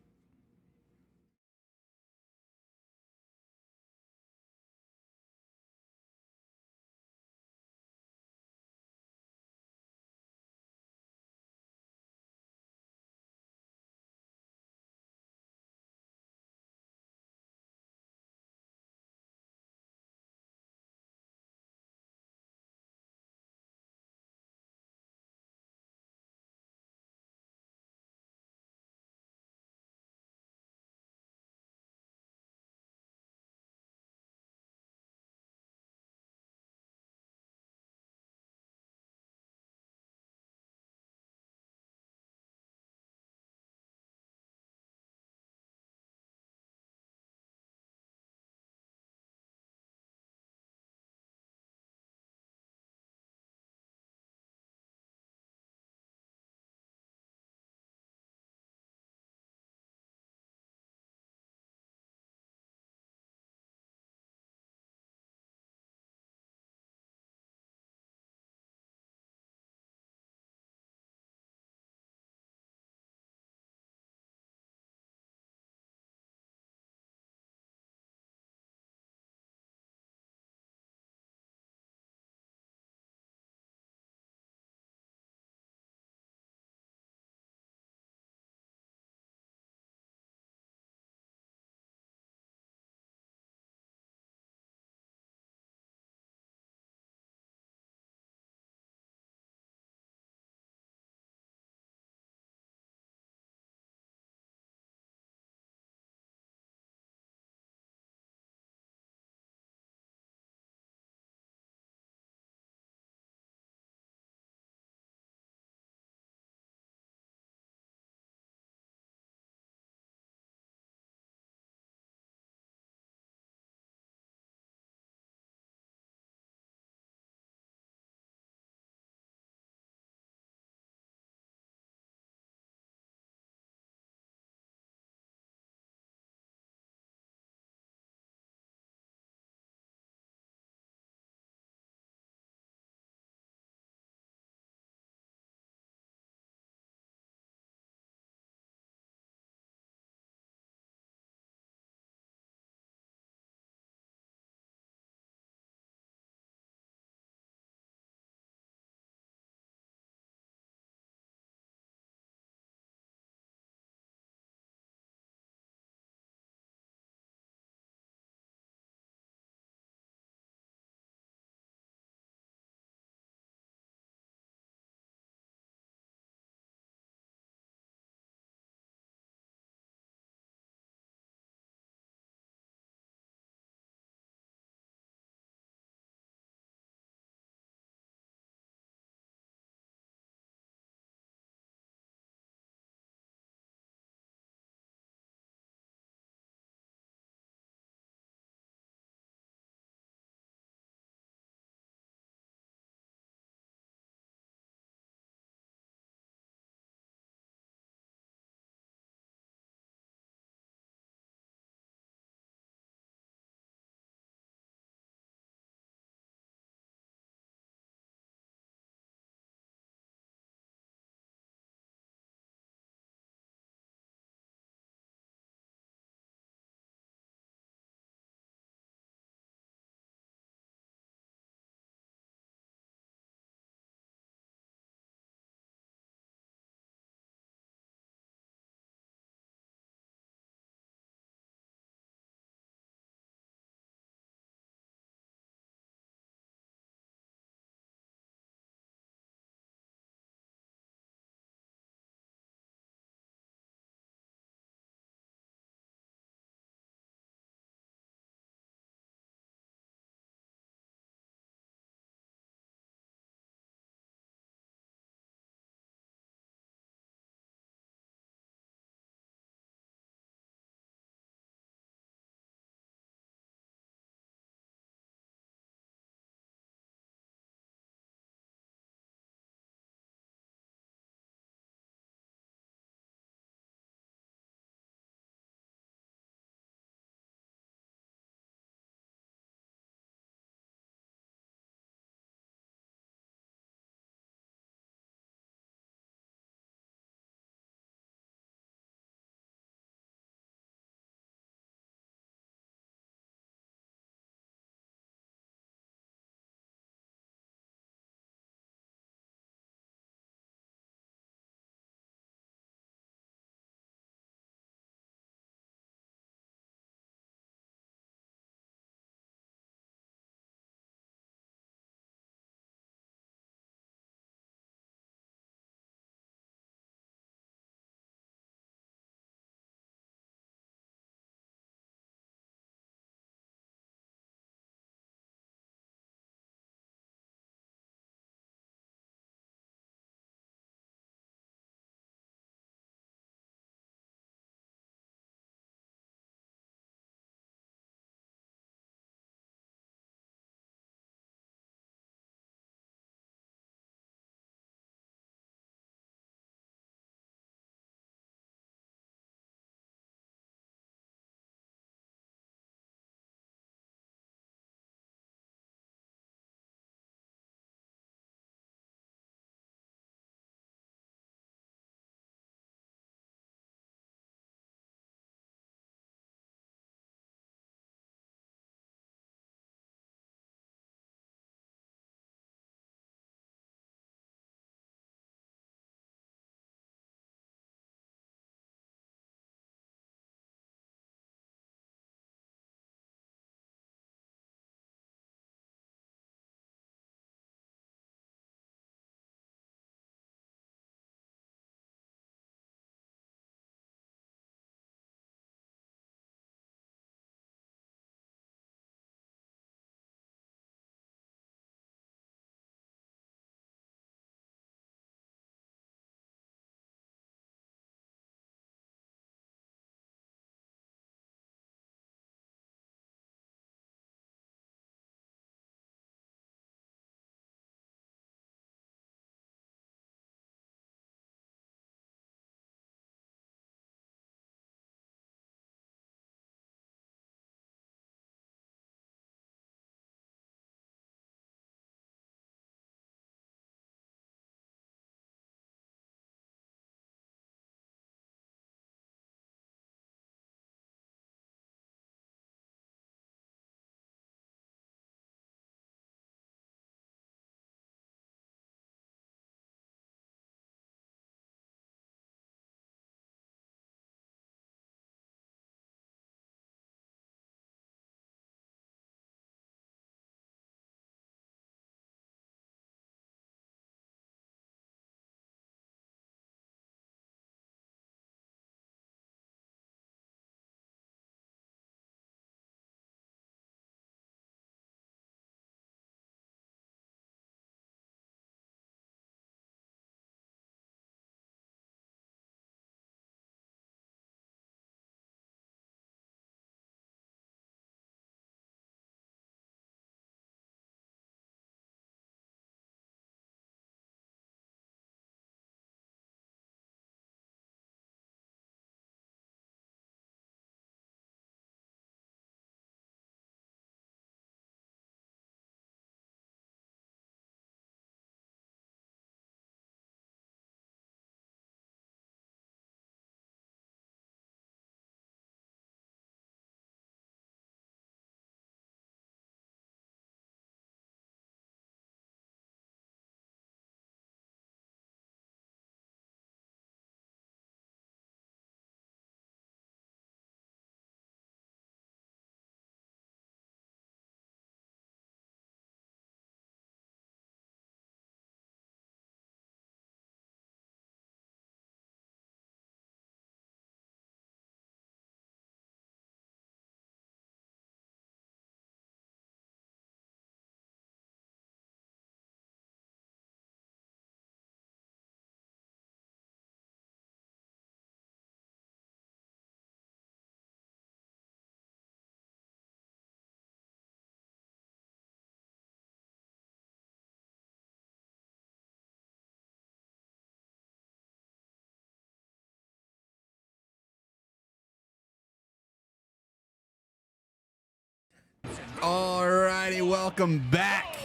welcome back.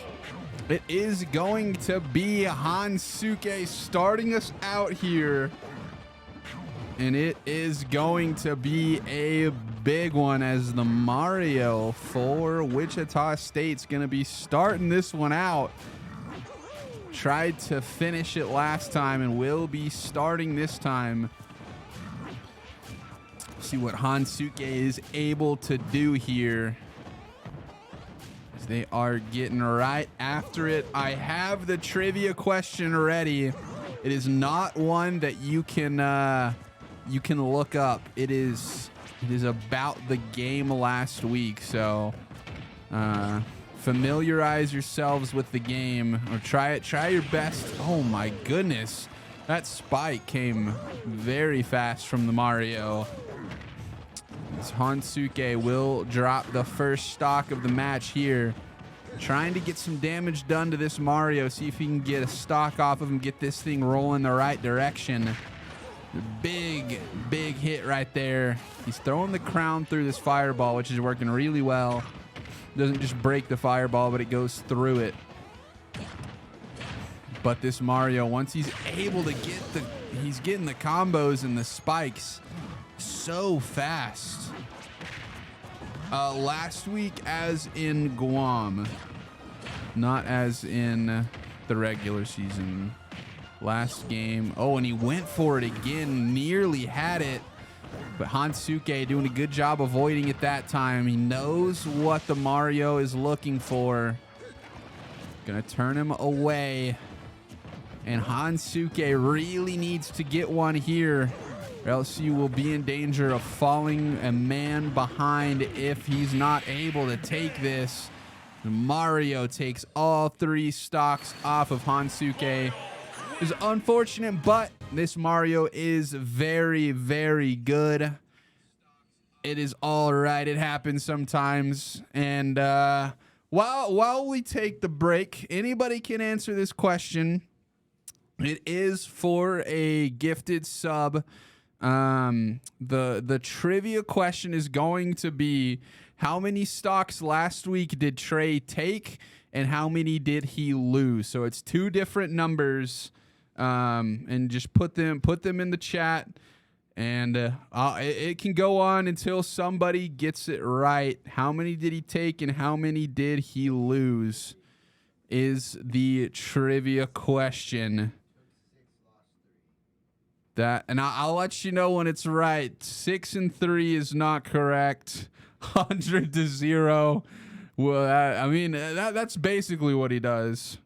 It is going to be Hansuke starting us out here. And it is going to be a big one as the Mario for Wichita State's going to be starting this one out. Tried to finish it last time and will be starting this time. See what Hansuke is able to do here. As they are getting right after it. I have the trivia question ready. It is not one that you can look up. It is about the game last week. So familiarize yourselves with the game or try your best. Oh my goodness. That spike came very fast from the Mario. As Hansuke will drop the first stock of the match here. Trying to get some damage done to this Mario. See if he can get a stock off of him. Get this thing rolling the right direction. Big hit right there. He's throwing the crown through this fireball, which is working really well. Doesn't just break the fireball, but it goes through it. But this Mario, once he's able to get he's getting the combos and the spikes so fast. Last week as in Guam, not as in the regular season. Last game. Oh, and he went for it again. Nearly had it. But Hansuke doing a good job avoiding it that time. He knows what the Mario is looking for. Gonna turn him away. And Hansuke really needs to get one here, or else you will be in danger of falling a man behind if he's not able to take this. Mario takes all 3 stocks off of Hansuke. It's unfortunate, but this Mario is very, very good. It is all right. It happens sometimes. And while we take the break, anybody can answer this question. It is for a gifted sub. The trivia question is going to be, how many stocks last week did Trey take and how many did he lose? So it's 2 different numbers. And just put them in the chat, and it can go on until somebody gets it right. How many did he take and how many did he lose is the trivia question. And I'll let you know when it's right. 6 and 3 is not correct. 100 to 0. Well, I mean that's basically what he does.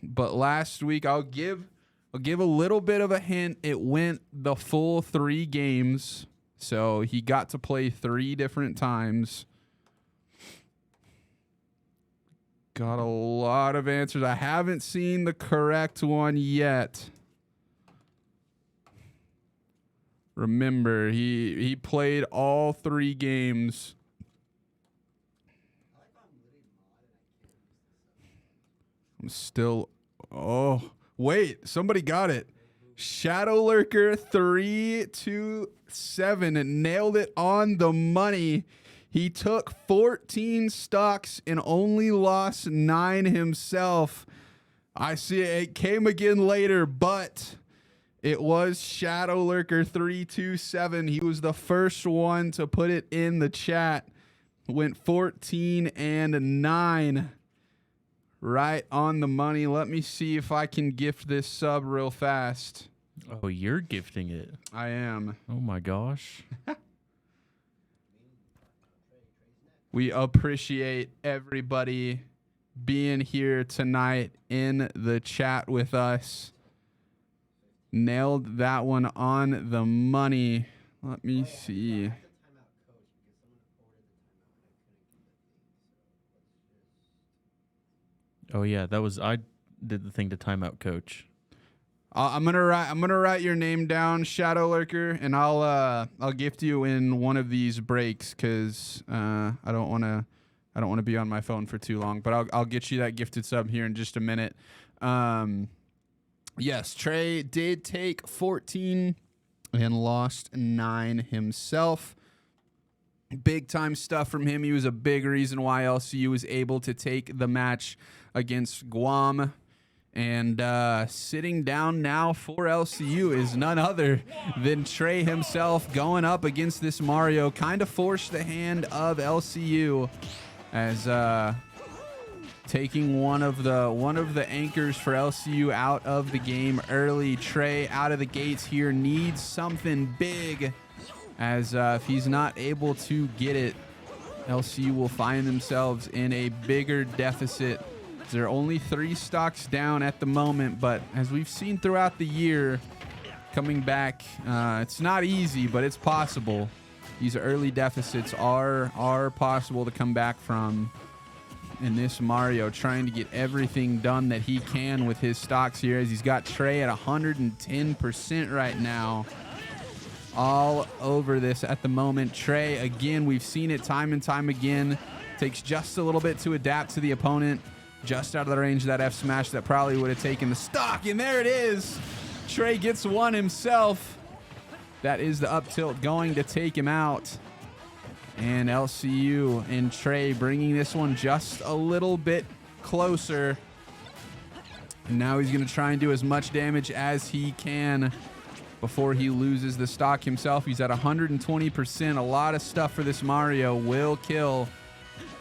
But last week, I'll give a little bit of a hint. It went the full 3 games, so he got to play 3 different times. Got a lot of answers. I haven't seen the correct one yet. Remember, he played all 3 games. I'm still. Oh, wait. Somebody got it. Shadow Lurker 327 nailed it on the money. He took 14 stocks and only lost 9 himself. I see it came again later, but it was Shadow Lurker 327. He was the first one to put it in the chat. Went 14 and 9. Right on the money. Let me see if I can gift this sub real fast. Oh, you're gifting it. I am. Oh my gosh. We appreciate everybody being here tonight in the chat with us. Nailed that one on the money. Let me see. Oh yeah, I did the thing to timeout coach. I'm gonna write your name down, Shadow Lurker, and I'll gift you in one of these breaks because I don't want to be on my phone for too long. But I'll get you that gifted sub here in just a minute. Yes, Trey did take 14 and lost 9 himself. Big time stuff from him. He was a big reason why LCU was able to take the match against Guam. And sitting down now for LCU is none other than Trey himself, going up against this Mario. Kind of forced the hand of LCU as taking one of the anchors for LCU out of the game early. Trey out of the gates here needs something big, as if he's not able to get it, LCU will find themselves in a bigger deficit. They're only 3 stocks down at the moment, but as we've seen throughout the year, coming back, it's not easy, but it's possible. These early deficits are possible to come back from. And this Mario trying to get everything done that he can with his stocks here, as he's got Trey at 110% right now. All over this at the moment. Trey, again, we've seen it time and time again. Takes just a little bit to adapt to the opponent. Just out of the range of that F smash that probably would have taken the stock. And there it is. Trey gets one himself. That is the up tilt going to take him out. And LCU and Trey bringing this one just a little bit closer. And now he's going to try and do as much damage as he can before he loses the stock himself. He's at 120%. A lot of stuff for this Mario will kill.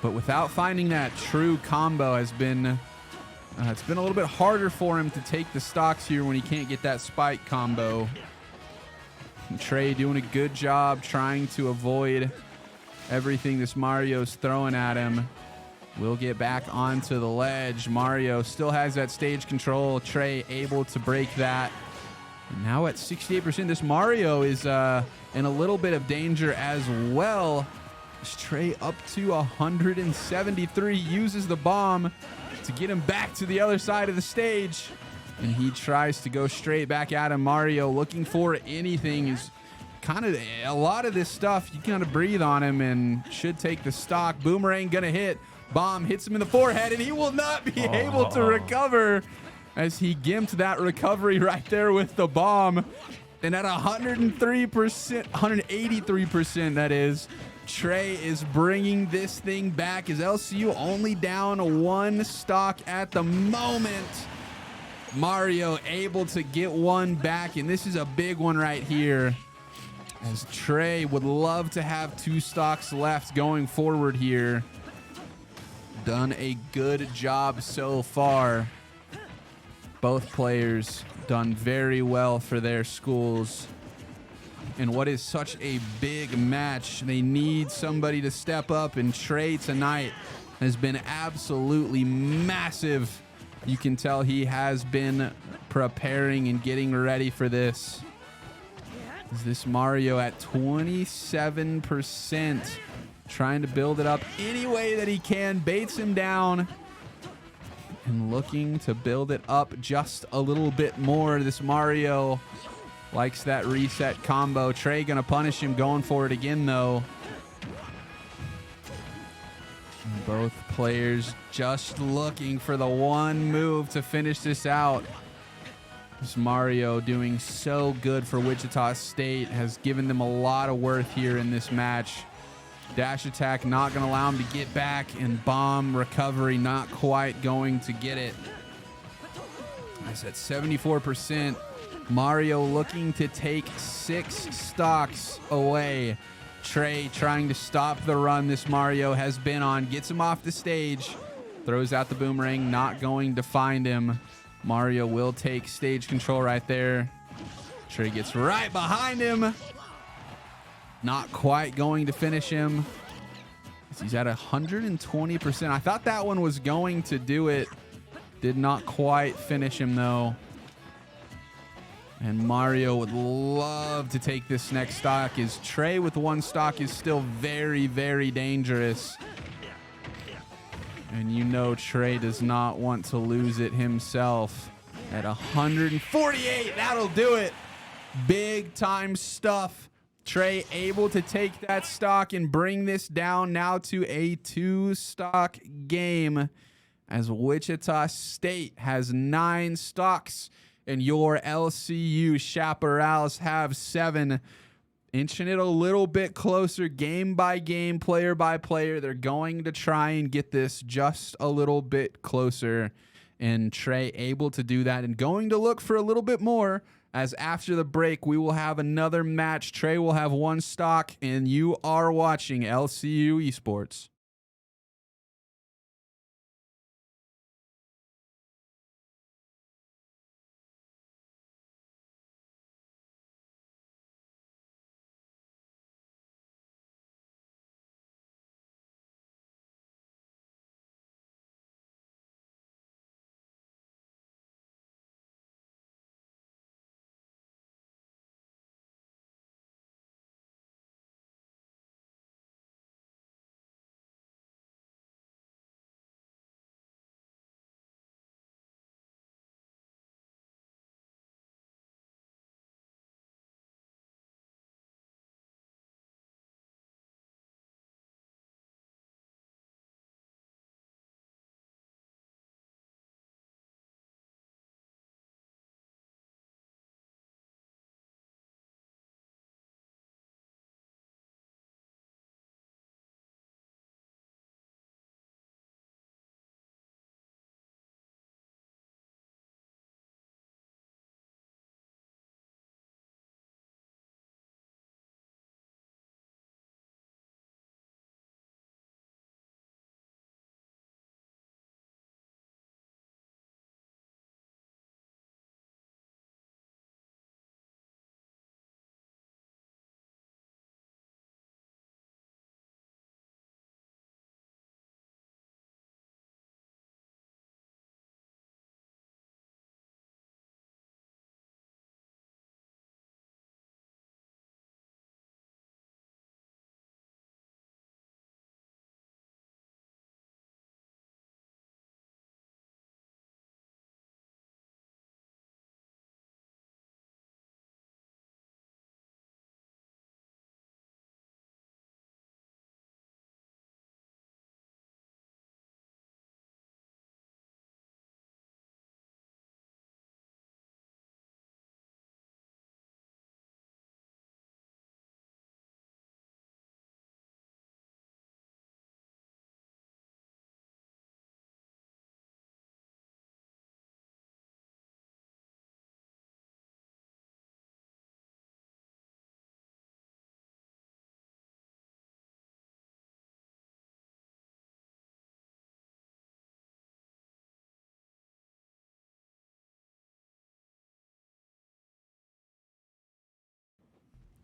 But without finding that true combo has been, it's been a little bit harder for him to take the stocks here when he can't get that spike combo. And Trey doing a good job trying to avoid everything this Mario's throwing at him. Will get back onto the ledge. Mario still has that stage control. Trey able to break that. And now at 68%, this Mario is in a little bit of danger as well. Trey up to 173, uses the bomb to get him back to the other side of the stage. And he tries to go straight back at him. Mario looking for anything. Is kind of a lot of this stuff. You kind of breathe on him and should take the stock. Boomerang gonna hit. Bomb hits him in the forehead, and he will not be able to recover as he gimped that recovery right there with the bomb. And at 103%, 183%, that is, Trey is bringing this thing back. Is LCU only down 1 stock at the moment? Mario able to get one back, and this is a big one right here, as Trey would love to have 2 stocks left going forward here. Done a good job so far. Both players done very well for their schools. And what is such a big match, they need somebody to step up, and Trey tonight has been absolutely massive. You can tell he has been preparing and getting ready for this. Is this Mario at 27%, trying to build it up any way that he can, baits him down and looking to build it up just a little bit more. This Mario likes that reset combo. Trey gonna punish him, going for it again though. And both players just looking for the one move to finish this out. This Mario doing so good for Wichita State, has given them a lot of worth here in this match. Dash attack not gonna allow him to get back, and bomb recovery not quite going to get it. I said 74%. Mario looking to take 6 stocks away. Trey trying to stop the run this Mario has been on. Gets him off the stage. Throws out the boomerang. Not going to find him. Mario will take stage control right there. Trey gets right behind him. Not quite going to finish him. He's at 120%. I thought that one was going to do it. Did not quite finish him though. And Mario would love to take this next stock. As Trey with 1 stock is still very, very dangerous. And you know Trey does not want to lose it himself. At 148, that'll do it. Big time stuff. Trey able to take that stock and bring this down now to a 2-stock game, as Wichita State has 9 stocks and your LCU Chaparrals have 7. inching it a little bit closer, game by game, player by player. They're going to try and get this just a little bit closer. And Trey able to do that and going to look for a little bit more, as after the break, we will have another match. Trey will have one stock, and you are watching LCU Esports.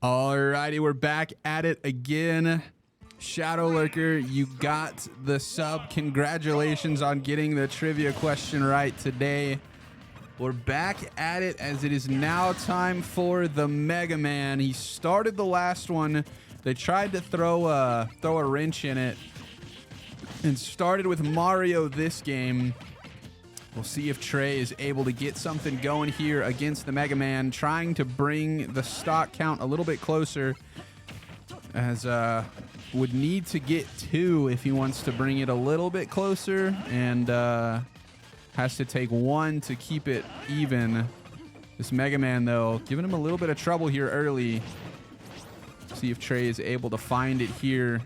Alrighty, we're back at it again. Shadow Lurker, you got the sub. Congratulations on getting the trivia question right today. We're back at it as it is now time for the Mega Man. He started the last one. They tried to throw a wrench in it and started with Mario this game. We'll see if Trey is able to get something going here against the Mega Man, trying to bring the stock count a little bit closer, as would need to get 2 if he wants to bring it a little bit closer, and has to take 1 to keep it even. This Mega Man, though, giving him a little bit of trouble here early. See if Trey is able to find it here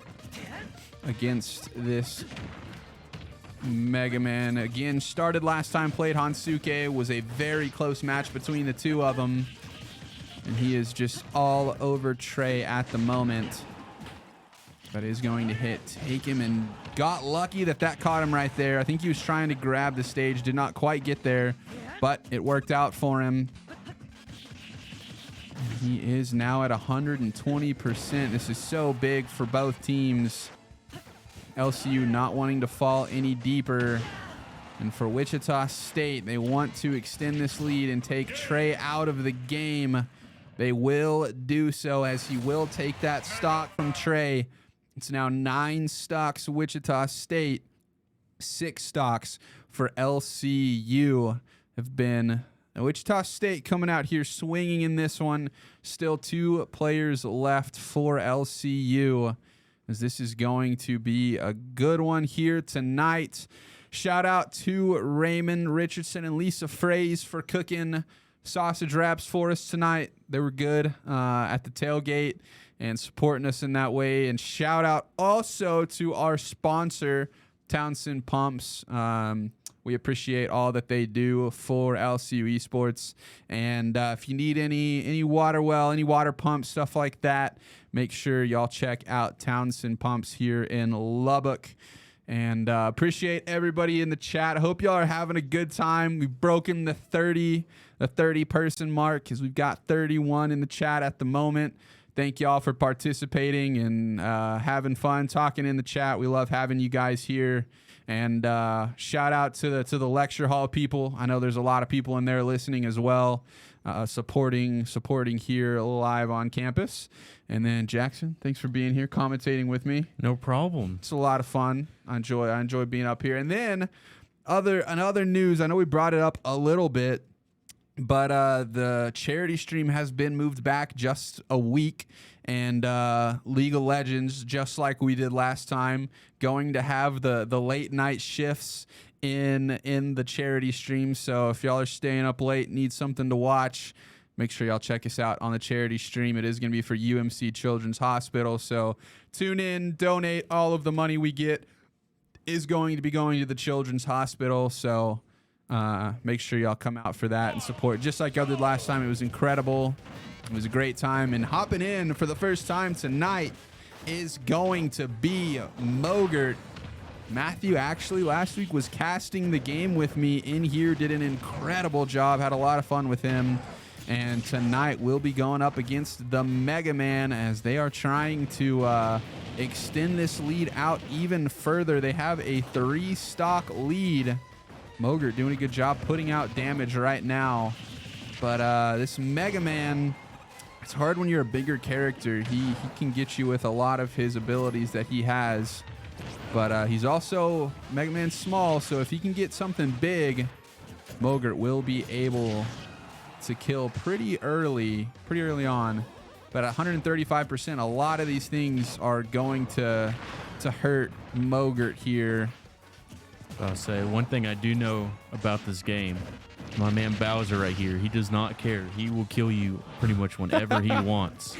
against this Mega Man. Again, started last time, played Hansuke. Was a very close match between the two of them. And he is just all over Trey at the moment. But is going to hit, take him, and got lucky that caught him right there. I think he was trying to grab the stage, did not quite get there, but it worked out for him. And he is now at 120%. This is so big for both teams. LCU not wanting to fall any deeper. And for Wichita State, they want to extend this lead and take Trey out of the game. They will do so, as he will take that stock from Trey. It's now 9 stocks Wichita State, 6 stocks for LCU. Have been Wichita State coming out here swinging in this one. Still 2 players left for LCU, as this is going to be a good one here tonight. Shout out to Raymond Richardson and Lisa Fraze for cooking sausage wraps for us tonight. They were good at the tailgate and supporting us in that way. And shout out also to our sponsor, Townsend Pumps. We appreciate all that they do for LCU Esports. And if you need any water well, any water pump, stuff like that, make sure y'all check out Townsend Pumps here in Lubbock. And appreciate everybody in the chat. I hope y'all are having a good time. We've broken the 30 person mark because we've got 31 in the chat at the moment. Thank y'all for participating and having fun talking in the chat. We love having you guys here. And shout out to the lecture hall people. I know there's a lot of people in there listening as well, supporting here live on campus. And then Jackson, thanks for being here, commentating with me. No problem. It's a lot of fun. I enjoy being up here. And then another news. I know we brought it up a little bit, but the charity stream has been moved back just a week. And League of Legends, just like we did last time, going to have the late night shifts in the charity stream. So if y'all are staying up late, need something to watch, make sure y'all check us out on the charity stream. It is going to be for UMC Children's Hospital. So tune in, donate. All of the money we get is going to be going to the Children's Hospital. So make sure y'all come out for that and support. Just like I did last time, it was incredible. It was a great time. And hopping in for the first time tonight is going to be Mogert. Matthew actually last week was casting the game with me in here, did an incredible job, had a lot of fun with him. And tonight we'll be going up against the Mega Man as they are trying to extend this lead out even further. They have a 3-stock lead. Mogert doing a good job putting out damage right now. But this Mega Man, it's hard when you're a bigger character. He can get you with a lot of his abilities that he has. But he's also Mega Man small, so if he can get something big, Mogert will be able to kill pretty early on. But at 135%, a lot of these things are going to hurt Mogert here. I'll say one thing I do know about this game. My man Bowser right here, he does not care. He will kill you pretty much whenever he wants.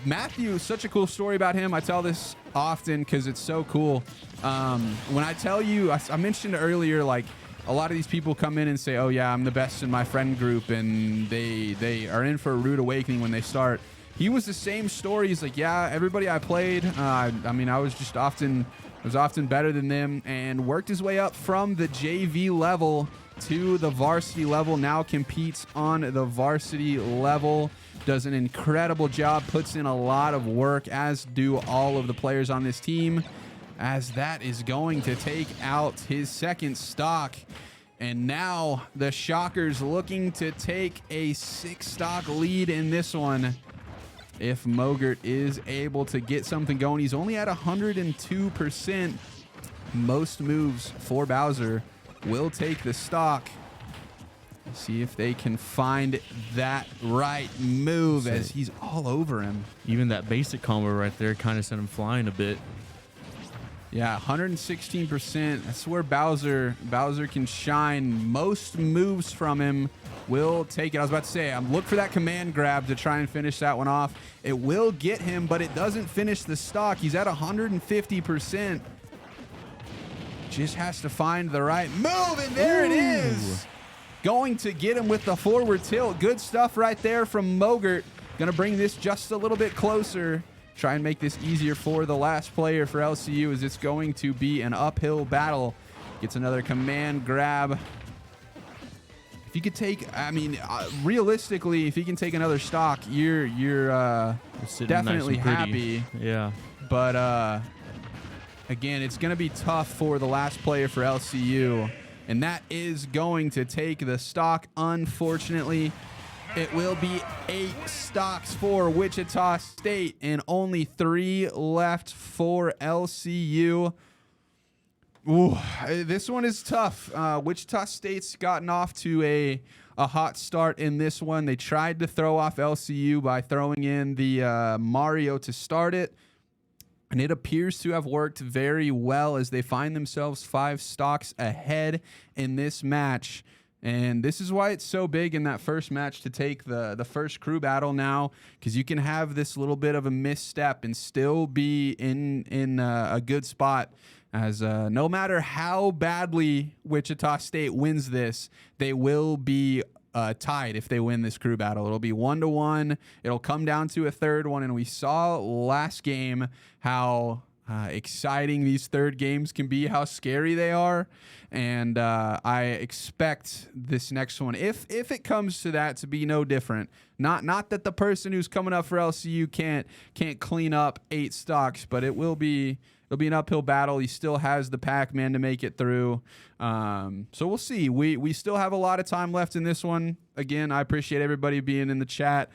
Matthew, such a cool story about him. I tell this often because it's so cool. When I tell you, I mentioned earlier, like a lot of these people come in and say, "Oh yeah, I'm the best in my friend group," and they are in for a rude awakening when they start. He was the same story. He's like, "Yeah, everybody I played. I was often better than them," and worked his way up from the JV level to the varsity level. Now competes on the varsity level. Does an incredible job, puts in a lot of work, as do all of the players on this team, as that is going to take out his second stock. And now the Shockers looking to take a 6-stock lead in this one. If Mogert is able to get something going, he's only at 102%. Most moves for Bowser will take the stock. See if they can find that right move as he's all over him. Even that basic combo right there kind of sent him flying a bit. Yeah, 116%. That's where Bowser can shine. Most moves from him will take it. I was about to say, look for that command grab to try and finish that one off. It will get him, but it doesn't finish the stock. He's at 150%. Just has to find the right move, and there it is. Going to get him with the forward tilt. Good stuff right there from Mogert. Going to bring this just a little bit closer. Try and make this easier for the last player for LCU, as it's going to be an uphill battle. Gets another command grab. If he could take, realistically, if he can take another stock, you're definitely nice and happy. Yeah. But again, it's going to be tough for the last player for LCU. And that is going to take the stock, unfortunately. It will be 8 stocks for Wichita State and only 3 left for LCU. Ooh, this one is tough. Wichita State's gotten off to a hot start in this one. They tried to throw off LCU by throwing in the Mario to start it. And it appears to have worked very well as they find themselves 5 stocks ahead in this match. And this is why it's so big in that first match to take the first crew battle now, because you can have this little bit of a misstep and still be in a good spot. As no matter how badly Wichita State wins this, they will be tied if they win this crew battle. It'll be 1-1. It'll come down to a third one, and we saw last game how exciting these third games can be, how scary they are, and I expect this next one, if it comes to that, to be no different. Not that the person who's coming up for LCU can't clean up 8 stocks, but it'll be an uphill battle. He still has the Pac-Man to make it through. So we'll see. We still have a lot of time left in this one. Again, I appreciate everybody being in the chat.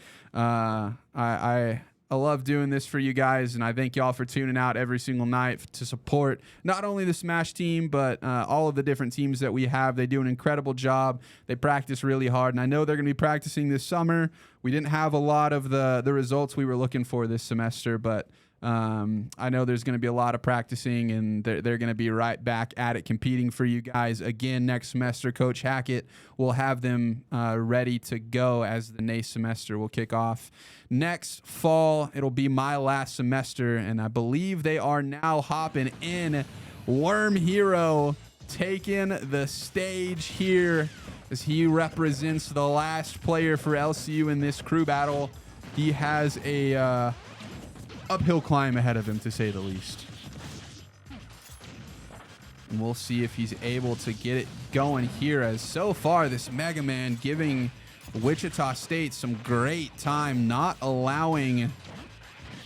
I love doing this for you guys, and I thank y'all for tuning out every single night to support not only the Smash team, but all of the different teams that we have. They do an incredible job. They practice really hard, and I know they're going to be practicing this summer. We didn't have a lot of the results we were looking for this semester, but I know there's going to be a lot of practicing, and they're going to be right back at it, competing for you guys again next semester. Coach Hackett will have them ready to go as the next semester will kick off. Next fall, it'll be my last semester, and I believe they are now hopping in. Worm Hero taking the stage here as he represents the last player for LCU in this crew battle. He has a uphill climb ahead of him, to say the least. And we'll see if he's able to get it going here, as so far this Mega Man giving Wichita State some great time, not allowing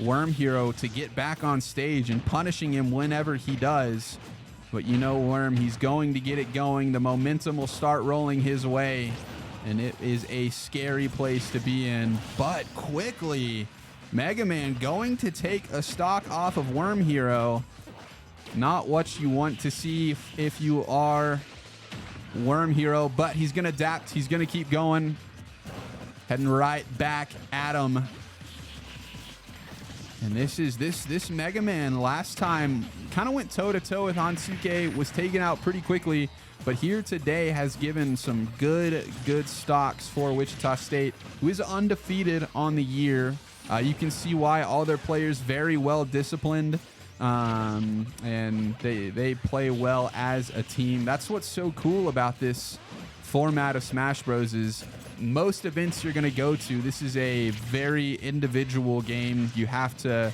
Worm Hero to get back on stage and punishing him whenever he does. But you know, Worm, he's going to get it going. The momentum will start rolling his way, and it is a scary place to be in. But quickly, Mega Man going to take a stock off of Worm Hero. Not what you want to see if you are Worm Hero, but he's going to adapt. He's going to keep going. Heading right back at him. And this Mega Man last time kind of went toe-to-toe with Hansuke, was taken out pretty quickly, but here today has given some good stocks for Wichita State, who is undefeated on the year. You can see why. All their players very well disciplined, and they play well as a team. That's what's so cool about this format of Smash Bros. Is most events you're going to go to, this is a very individual game. You have to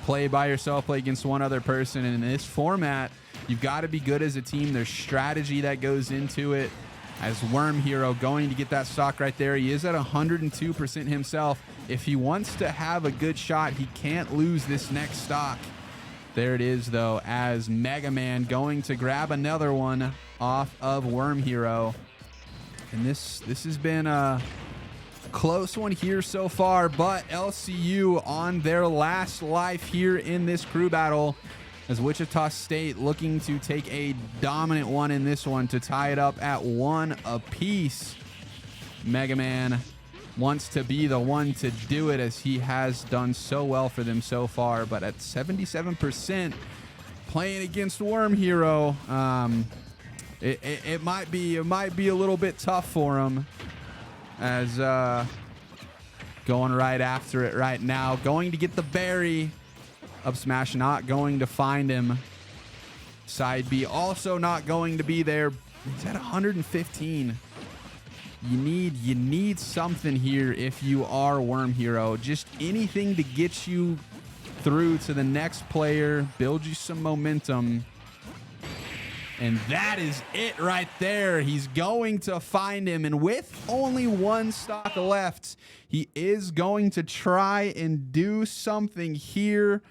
play by yourself, play against one other person, and in this format, you've got to be good as a team. There's strategy that goes into it. As Worm Hero going to get that stock right there. He is at 102% himself. If he wants to have a good shot, he can't lose this next stock. There it is, though, as Mega Man going to grab another one off of Worm Hero. And this has been a close one here so far, but LCU on their last life here in this crew battle, as Wichita State looking to take a dominant one in this one to tie it up at 1 apiece. Mega Man wants to be the one to do it, as he has done so well for them so far, but at 77% playing against Worm Hero, it might be a little bit tough for him, as going right after it right now, going to get the berry. Up smash not going to find him. Side B also not going to be there. He's at 115. You need something here if you are Worm Hero. Just anything to get you through to the next player, build you some momentum. And that is it right there. He's going to find him. And with only 1 stock left, he is going to try and do something here.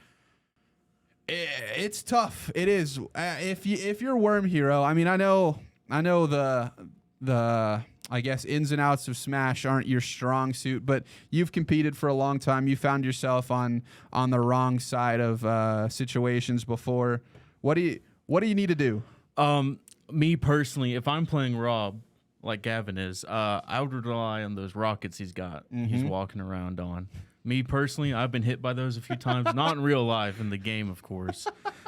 It's tough. It is. If you're Worm Hero, I mean, I know the I guess ins and outs of Smash aren't your strong suit, but you've competed for a long time. You found yourself on the wrong side of situations before. What do you need to do? Me personally, if I'm playing Rob like Gavin is, I would rely on those rockets he's got. He's walking around on. Me personally, I've been hit by those a few times, not in real life, in the game, of course,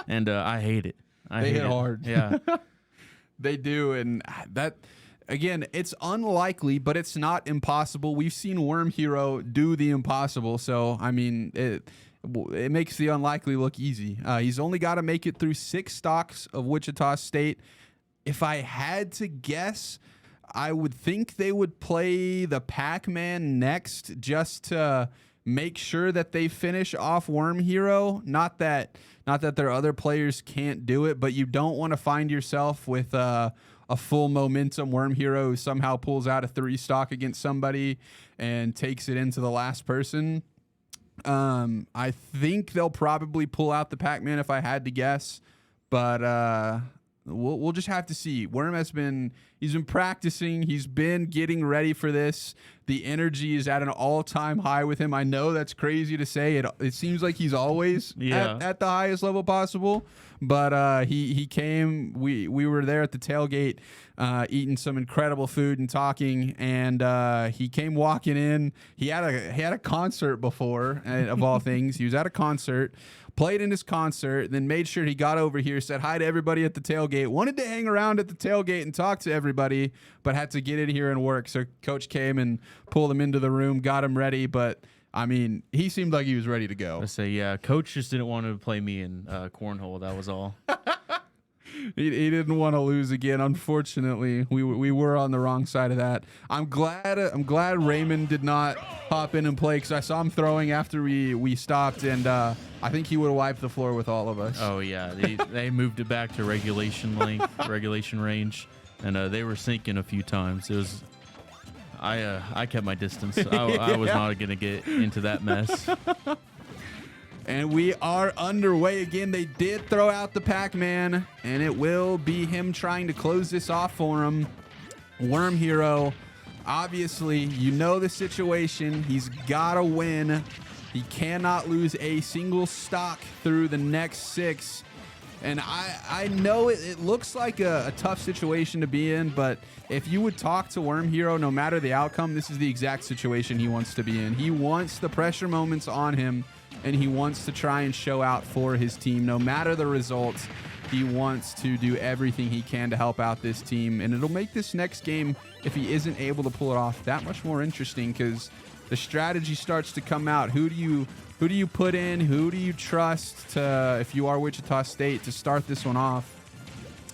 and I hate it. They hit hard. Yeah, they do, and again, it's unlikely, but it's not impossible. We've seen Worm Hero do the impossible, so I mean, it makes the unlikely look easy. He's only got to make it through 6 stocks of Wichita State. If I had to guess, I would think they would play the Pac-Man next just to make sure that they finish off Worm Hero. Not that their other players can't do it, but you don't want to find yourself with a full momentum Worm Hero who somehow pulls out a 3 stock against somebody and takes it into the last person. I think they'll probably pull out the Pac-Man if I had to guess, but we'll just have to see. Worm he's been practicing. He's been getting ready for this. The energy is at an all-time high with him. I know that's crazy to say. It seems like he's always at the highest level possible, but he came. We were there at the tailgate eating some incredible food and talking, and he came walking in. He had a concert before, of all things. He was at a concert, played in his concert, then made sure he got over here, said hi to everybody at the tailgate, wanted to hang around at the tailgate and talk to everybody, but had to get in here and work. So coach came and pulled him into the room, got him ready, but I mean, he seemed like he was ready to go. I say, yeah, coach just didn't want to play me in cornhole. That was all. He didn't want to lose again. Unfortunately, we were on the wrong side of that. I'm glad Raymond did not hop in and play, because I saw him throwing after we stopped, and I think he would have wiped the floor with all of us. Oh yeah, they moved it back to regulation length, regulation range, and they were sinking a few times. It was. I kept my distance. I was not going to get into that mess. And we are underway again. They did throw out the Pac-Man, and it will be him trying to close this off for him. Worm Hero, obviously, you know the situation. He's got to win. He cannot lose a single stock through the next 6. And I know it looks like a tough situation to be in, but if you would talk to Worm Hero, no matter the outcome, this is the exact situation he wants to be in. He wants the pressure moments on him, and he wants to try and show out for his team. No matter the results, he wants to do everything he can to help out this team. And it'll make this next game, if he isn't able to pull it off, that much more interesting, because the strategy starts to come out. Who do you put in? Who do you trust to, if you are Wichita State, to start this one off?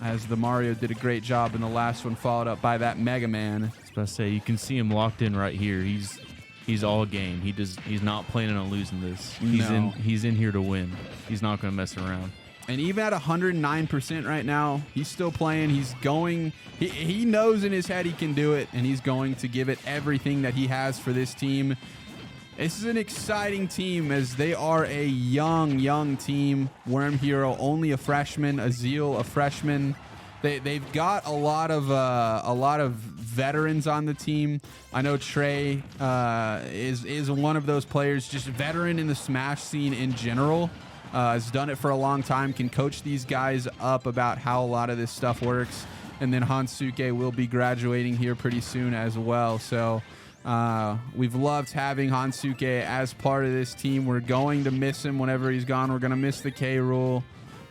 As the Mario did a great job in the last one, followed up by that Mega Man. I was about to say, you can see him locked in right here. He's all game. He's not planning on losing this. He's in here to win. He's not going to mess around. And even at 109% right now, he's still playing. He's going. He knows in his head he can do it, and he's going to give it everything that he has for this team. This is an exciting team, as they are a young team. Worm Hero, only a freshman. Azil, a freshman. They've got a lot of veterans on the team. I know Trey is one of those players, just veteran in the Smash scene in general. Has done it for a long time, can coach these guys up about how a lot of this stuff works. And then Hansuke will be graduating here pretty soon as well. So we've loved having Hansuke as part of this team. We're going to miss him whenever he's gone. We're going to miss the K rule,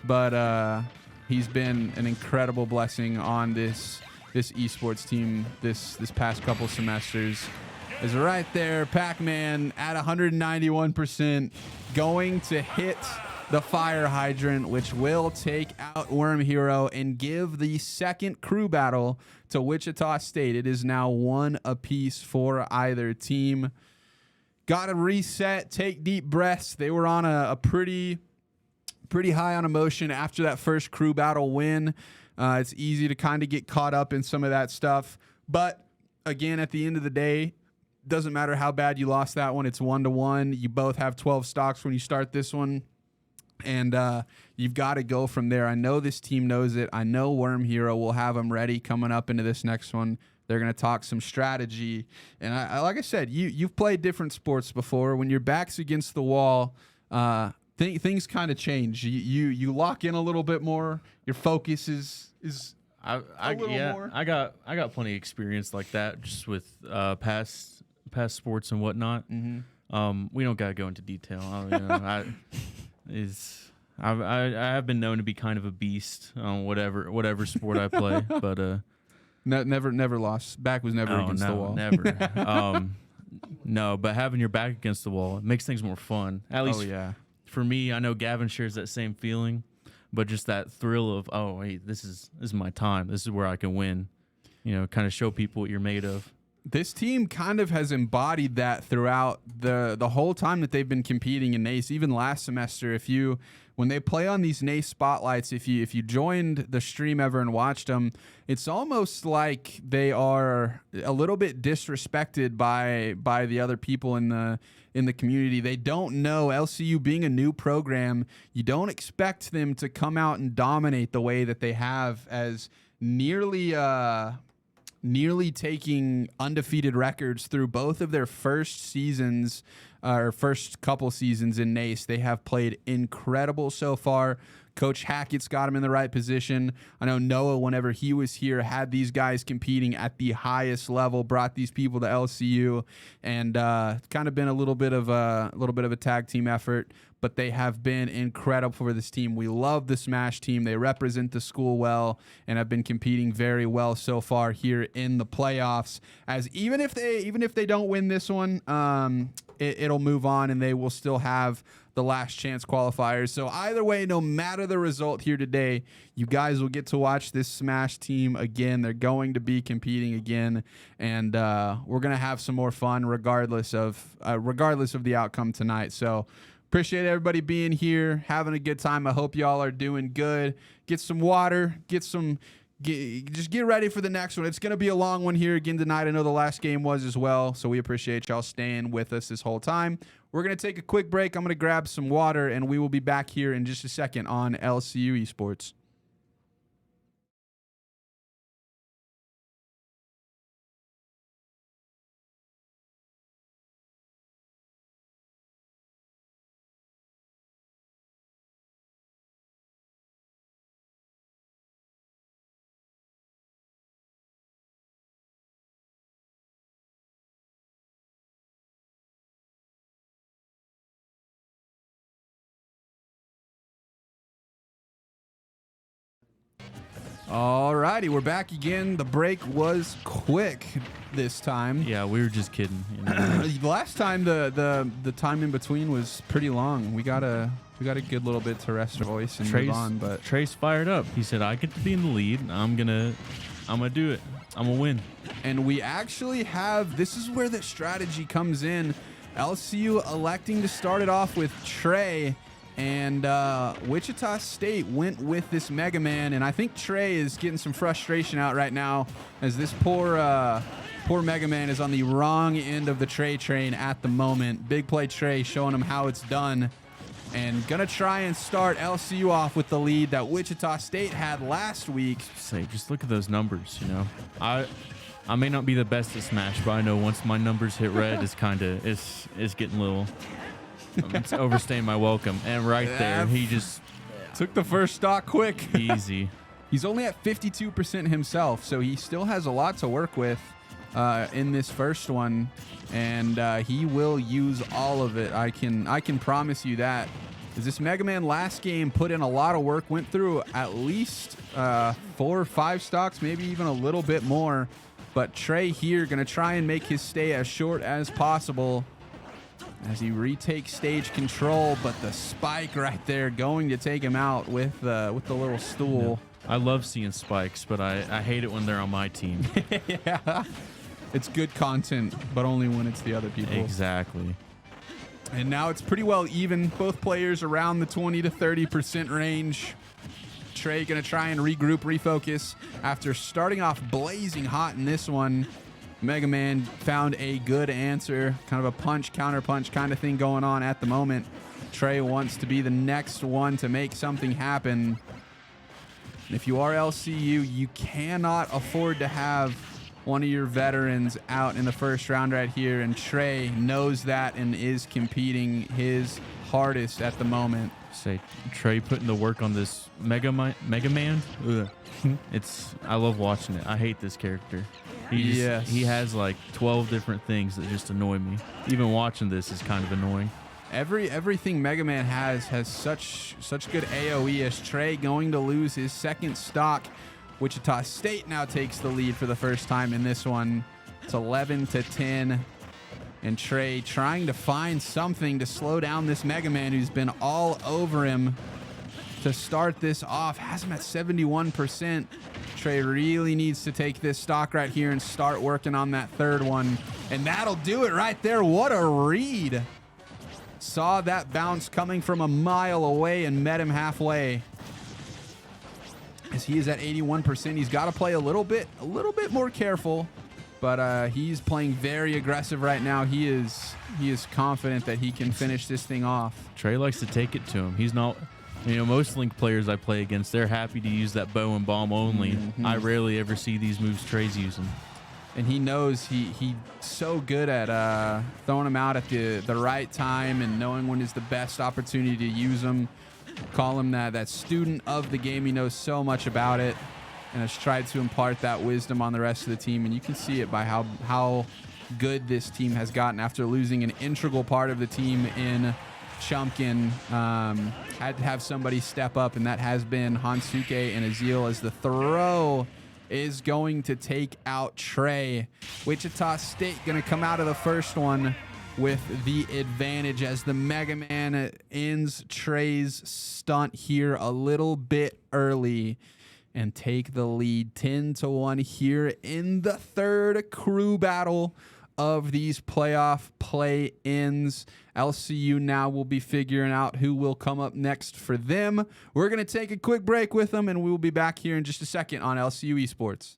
but he's been an incredible blessing on this esports team this past couple semesters. Is right there, Pac-Man at 191%, going to hit the fire hydrant, which will take out Worm Hero and give the second crew battle to Wichita State. It is now 1 apiece for either team. Got to reset, take deep breaths. They were on a pretty high on emotion after that first crew battle win. It's easy to kind of get caught up in some of that stuff. But again, at the end of the day, doesn't matter how bad you lost that one. It's 1-1. You both have 12 stocks when you start this one. And you've got to go from there. I know this team knows it. I know Worm Hero will have them ready coming up into this next one. They're going to talk some strategy. And I like I said, you've played different sports before. When your back's against the wall, things kind of change. You lock in a little bit more. Your focus is a little more. I got plenty of experience like that, just with past sports and whatnot. Mm-hmm. We don't gotta go into detail. I have been known to be kind of a beast on whatever sport I play, but Never lost. Back was never against the wall. Never. No, but having your back against the wall, it makes things more fun. At least for me, I know Gavin shares that same feeling, but just that thrill of, oh, hey, this is my time. This is where I can win. You know, kind of show people what you're made of. This team kind of has embodied that throughout the whole time that they've been competing in NACE. Even last semester, when they play on these NACE spotlights, if you joined the stream ever and watched them, it's almost like they are a little bit disrespected by the other people in the community. They don't know, LCU being a new program, you don't expect them to come out and dominate the way that they have, as nearly taking undefeated records through both of their first seasons, or first couple seasons in NACE. They have played incredible so far. Coach Hackett's got him in the right position. I know Noah, whenever he was here, had these guys competing at the highest level, brought these people to LCU, and kind of been a little bit of a tag team effort. But they have been incredible for this team. We love the Smash team. They represent the school well and have been competing very well so far here in the playoffs. As even if they don't win this one, it'll move on and they will still have the last chance qualifiers. So either way, no matter the result here today, you guys will get to watch this Smash team again. They're going to be competing again, and we're gonna have some more fun regardless of the outcome tonight. So appreciate everybody being here, having a good time. I hope y'all are doing good. Get some water, just get ready for the next one. It's going to be a long one here again tonight. I know the last game was as well, so we appreciate y'all staying with us this whole time. We're going to take a quick break. I'm going to grab some water, and we will be back here in just a second on LCU Esports. Alrighty, we're back again. The break was quick this time. Yeah, we were just kidding. You know? Last time the time in between was pretty long. We got a good little bit to rest our voice and move on. But Trace fired up. He said, "I get to be in the lead. I'm gonna do it. I'm gonna win." And we actually have. This is where the strategy comes in. LCU electing to start it off with Trey. And Wichita State went with this Mega Man, and I think Trey is getting some frustration out right now as this poor Mega Man is on the wrong end of the Trey train at the moment. Big play Trey showing him how it's done, and gonna try and start LCU off with the lead that Wichita State had last week. Say, just look at those numbers. You know, I may not be the best at Smash, but I know once my numbers hit red, it's getting a little. It's overstaying my welcome. And right there, he just took the first stock quick. Easy. He's only at 52% himself, so he still has a lot to work with in this first one, and he will use all of it. I can promise you that. As this Mega Man last game put in a lot of work, went through at least 4 or 5 stocks, maybe even a little bit more. But Trey here going to try and make his stay as short as possible as he retakes stage control, but the spike right there going to take him out with the little stool. I love seeing spikes, but I hate it when they're on my team. Yeah, it's good content, but only when it's the other people. Exactly. And now it's pretty well even. Both players around the 20 to 30% range. Trey going to try and regroup, refocus after starting off blazing hot in this one. Mega Man found a good answer, kind of a punch, counter punch kind of thing going on at the moment. Trey wants to be the next one to make something happen. If you are LCU, you cannot afford to have one of your veterans out in the first round right here, and Trey knows that and is competing his hardest at the moment. Say, Trey putting the work on this Mega Man. Ugh. I love watching it. I hate this character. He has like 12 different things that just annoy me. Even watching this is kind of annoying. Everything Mega Man has such good AoE. As Trey going to lose his second stock, Wichita State now takes the lead for the first time in this one. It's 11-10. And Trey trying to find something to slow down this Mega Man who's been all over him to start this off. Has him at 71%. Trey really needs to take this stock right here and start working on that third one. And that'll do it right there. What a read. Saw that bounce coming from a mile away and met him halfway. As he is at 81%, he's got to play a little bit more careful. But he's playing very aggressive right now. He is confident that he can finish this thing off. Trey likes to take it to him. He's not, most Link players I play against, they're happy to use that bow and bomb only. I rarely ever see these moves Trey's using. And he knows he's so good at throwing them out at the right time and knowing when is the best opportunity to use them. Call him that student of the game. He knows so much about it and has tried to impart that wisdom on the rest of the team. And you can see it by how good this team has gotten after losing an integral part of the team in Chumpkin. Had to have somebody step up, and that has been Hansuke and Azil, as the throw is going to take out Trey. Wichita State going to come out of the first one with the advantage as the Mega Man ends Trey's stunt here a little bit early and take the lead 10-1 here in the third crew battle of these playoff play-ins. LCU now will be figuring out who will come up next for them. We're going to take a quick break with them, and we will be back here in just a second on LCU Esports.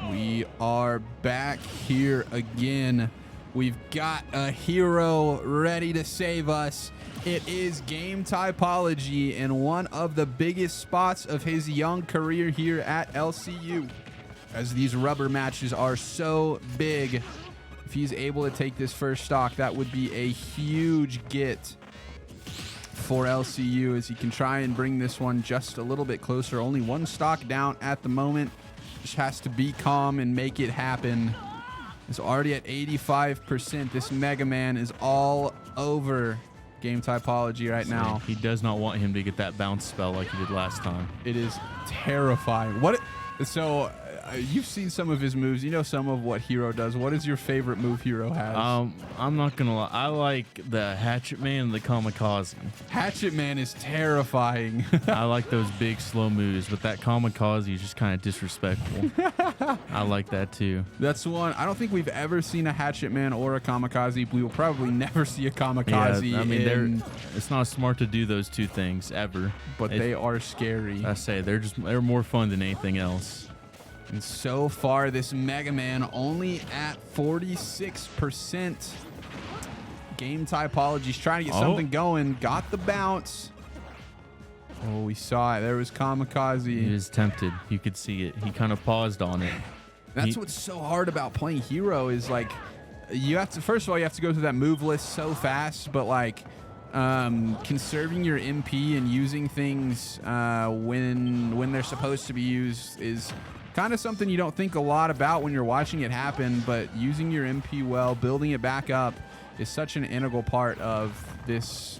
We are back here again. We've got a hero ready to save us. It is Game Typology in one of the biggest spots of his young career here at LCU, as these rubber matches are so big. If he's able to take this first stock, that would be a huge get for LCU, as he can try and bring this one just a little bit closer. Only one stock down at the moment. Just has to be calm and make it happen. It's already at 85%. This Mega Man is all over game typology right now. He does not want him to get that bounce spell like he did last time. It is terrifying. So you've seen some of his moves. You know some of what Hero does. What is your favorite move Hero has? I'm not gonna lie. I like the Hatchet Man and the Kamikaze. Hatchet Man is terrifying. I like those big slow moves, but that Kamikaze is just kind of disrespectful. I like that too. That's one. I don't think we've ever seen a Hatchet Man or a Kamikaze. We will probably never see a Kamikaze. Yeah, I mean, it's not smart to do those two things ever, but they are scary. I say they're more fun than anything else. And so far, this Mega Man only at 46%. Game typology's trying to get something going. Got the bounce. Oh, we saw it. There was Kamikaze. He was tempted. You could see it. He kind of paused on it. That's what's so hard about playing Hero is like you have to. First of all, you have to go through that move list so fast, but like conserving your MP and using things when they're supposed to be used is kind of something you don't think a lot about when you're watching it happen, but using your MP well, building it back up is such an integral part of this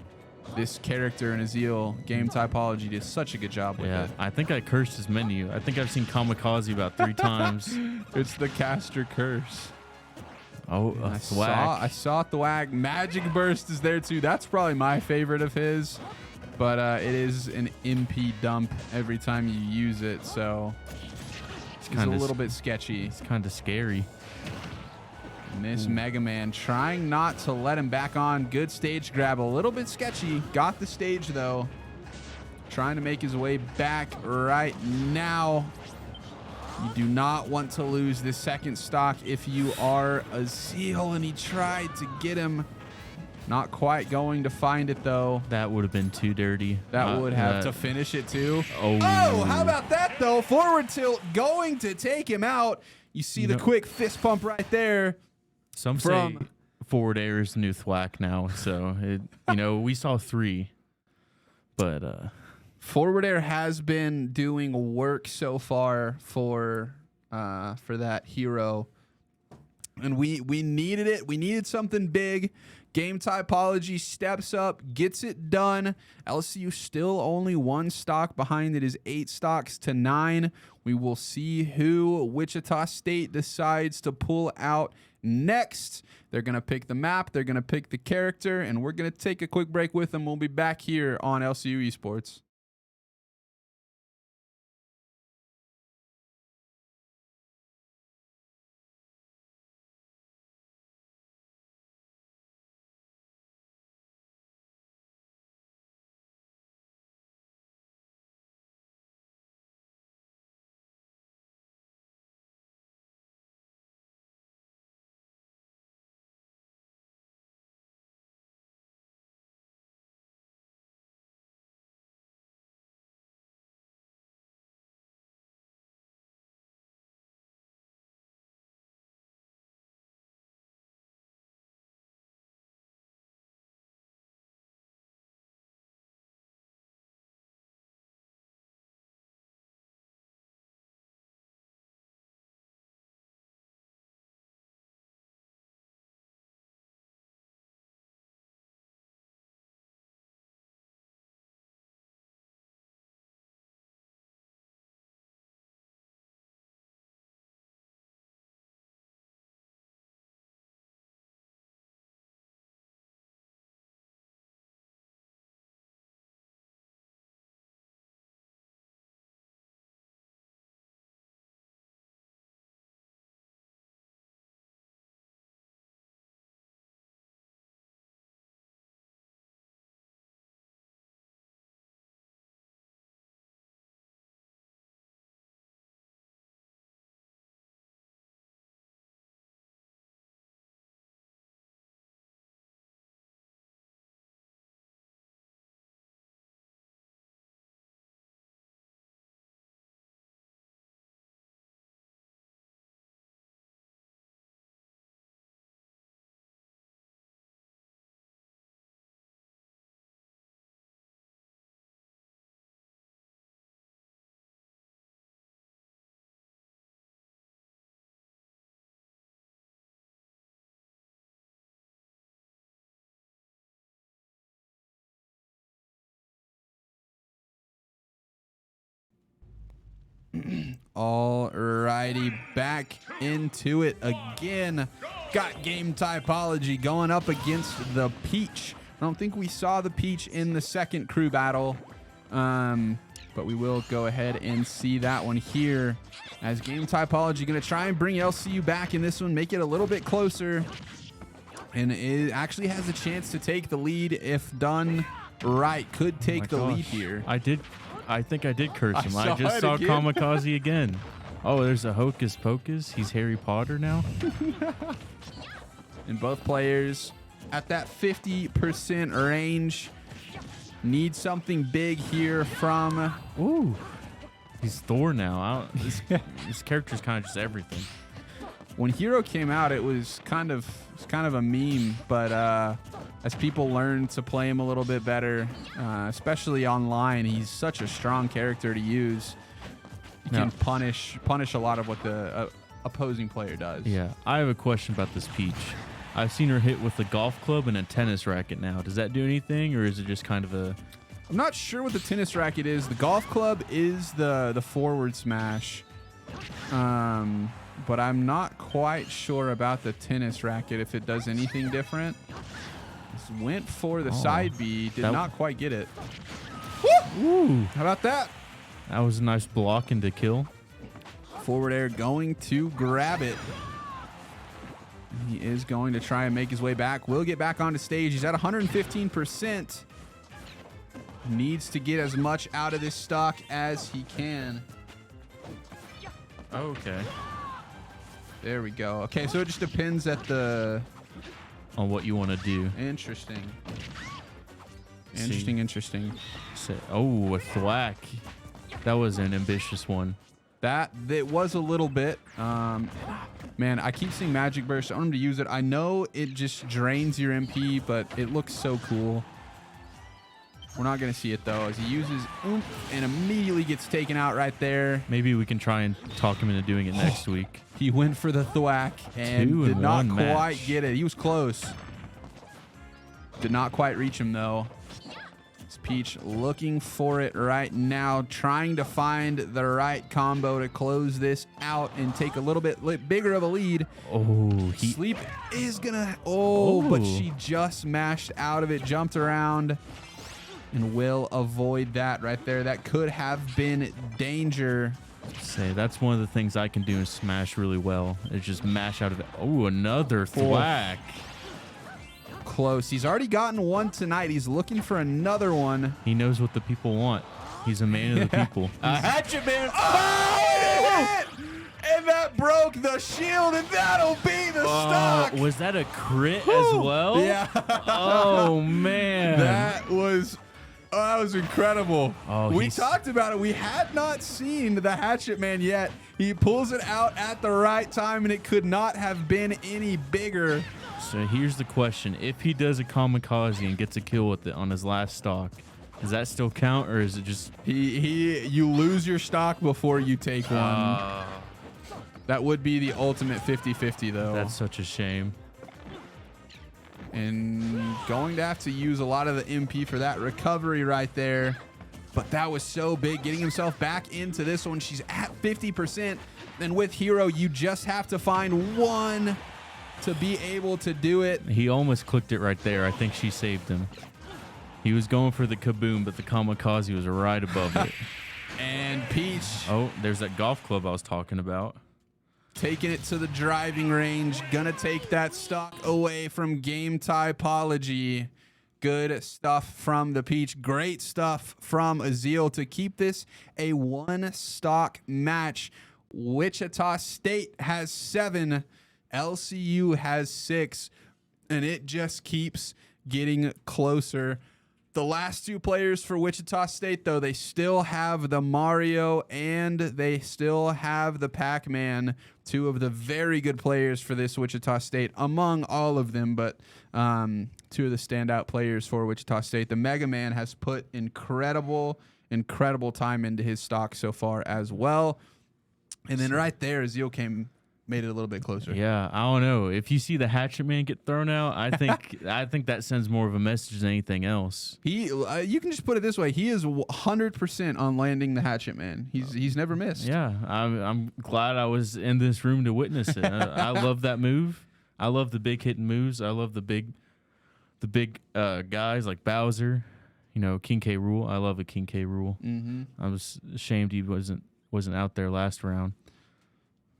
character and Azeel. Game typology did such a good job with it. I think I cursed his menu. I think I've seen Kamikaze about 3 times. It's the caster curse. Oh, I saw it, the whack. Magic Burst is there too. That's probably my favorite of his, but it is an MP dump every time you use it, so it's a little bit sketchy. It's kind of scary. And this Mega Man trying not to let him back on. Good stage grab. A little bit sketchy. Got the stage, though. Trying to make his way back right now. You do not want to lose this second stock if you are Azeel, and he tried to get him. Not quite going to find it, though. That would have been too dirty. That would have to finish it, too. Oh, how about that, though? Forward tilt going to take him out. You see the quick fist pump right there. Some say forward air is the new thwack now. So, we saw 3. But forward air has been doing work so far for that Hero. And we needed it. We needed something big. Game typology steps up, gets it done. LCU still only 1 stock behind. It is 8 stocks to 9. We will see who Wichita State decides to pull out next. They're going to pick the map. They're going to pick the character. And we're going to take a quick break with them. We'll be back here on LCU Esports. All righty, back into it again. Got game typology going up against the Peach. I don't think we saw the Peach in the second crew battle, but we will go ahead and see that one here. As game typology going to try and bring LCU back in this one, make it a little bit closer, and it actually has a chance to take the lead if done right. Could take the lead here. I think I did curse him. I saw just it saw again. Kamikaze again. Oh, there's a Hocus Pocus. He's Harry Potter now. And both players at that 50% range. Need something big here from... Ooh, he's Thor now. This character's kind of just everything. When Hero came out, it was kind of a meme, but as people learn to play him a little bit better, especially online, he's such a strong character to use. He can punish a lot of what the opposing player does. Yeah, I have a question about this Peach. I've seen her hit with a golf club and a tennis racket now. Does that do anything, or is it just kind of a... I'm not sure what the tennis racket is. The golf club is the forward smash. But I'm not quite sure about the tennis racket, if it does anything different. Just went for the side B, did not quite get it. Ooh, How about that? that was a nice block into kill. Forward air going to grab it. He is going to try and make his way back. Will get back onto stage. He's at 115%. Needs to get as much out of this stock as he can. Okay. There we go. Okay, so it just depends at the... On what you want to do. Interesting. See. Interesting. Oh, a thwack. That was an ambitious one. That was a little bit. Man, I keep seeing Magic Burst. I want him to use it. I know it just drains your MP, but it looks so cool. We're not going to see it, though, as he uses oomph and immediately gets taken out right there. Maybe we can try and talk him into doing it next week. He went for the thwack and 2 in did not 1 quite match. get it. He was close. Did not quite reach him, though. It's Peach looking for it right now, trying to find the right combo to close this out and take a little bit bigger of a lead. Oh, Sleep is going to... but she just mashed out of it, jumped around, and will avoid that right there. That could have been danger. Say that's one of the things I can do in Smash really well. Is just mash out of it. Oh, another thwack. Close. He's already gotten one tonight. He's looking for another one. He knows what the people want. He's a man of the people. Hatchet man. Oh! And that broke the shield, and that'll be the stock. Was that a crit as well? Yeah. Oh man. That was incredible. Oh, we talked about it. We had not seen the Hatchet Man yet. He pulls it out at the right time, and it could not have been any bigger. So here's the question: if he does a kamikaze and gets a kill with it on his last stock, does that still count, or is it just you lose your stock before you take one? That would be the ultimate 50-50, though. That's such a shame. And going to have to use a lot of the MP for that recovery right there. But that was so big, getting himself back into this one. She's at 50%. Then with Hero, you just have to find one to be able to do it. He almost clicked it right there. I think she saved him. He was going for the kaboom, but the kamikaze was right above it. And Peach Oh, there's that golf club I was talking about. taking it to the driving range. Gonna take that stock away from game typology. Good stuff from the Peach. Great stuff from Azil to keep this a one stock match. Wichita State has 7. LCU has 6. And it just keeps getting closer. The last 2 players for Wichita State, though, they still have the Mario and they still have the Pac-Man, 2 of the very good players for this Wichita State among all of them, but 2 of the standout players for Wichita State. The Mega Man has put incredible time into his stock so far as well. And then right there, Azil came made it a little bit closer. Yeah, I don't know. If you see the Hatchet Man get thrown out, I think that sends more of a message than anything else. You can just put it this way: he is 100% on landing the Hatchet Man. He's never missed. Yeah, I'm glad I was in this room to witness it. I love that move. I love the big hitting moves. I love the big guys like Bowser. You know, King K. Rool. I love a King K. Rool. Mm-hmm. I was ashamed he wasn't out there last round.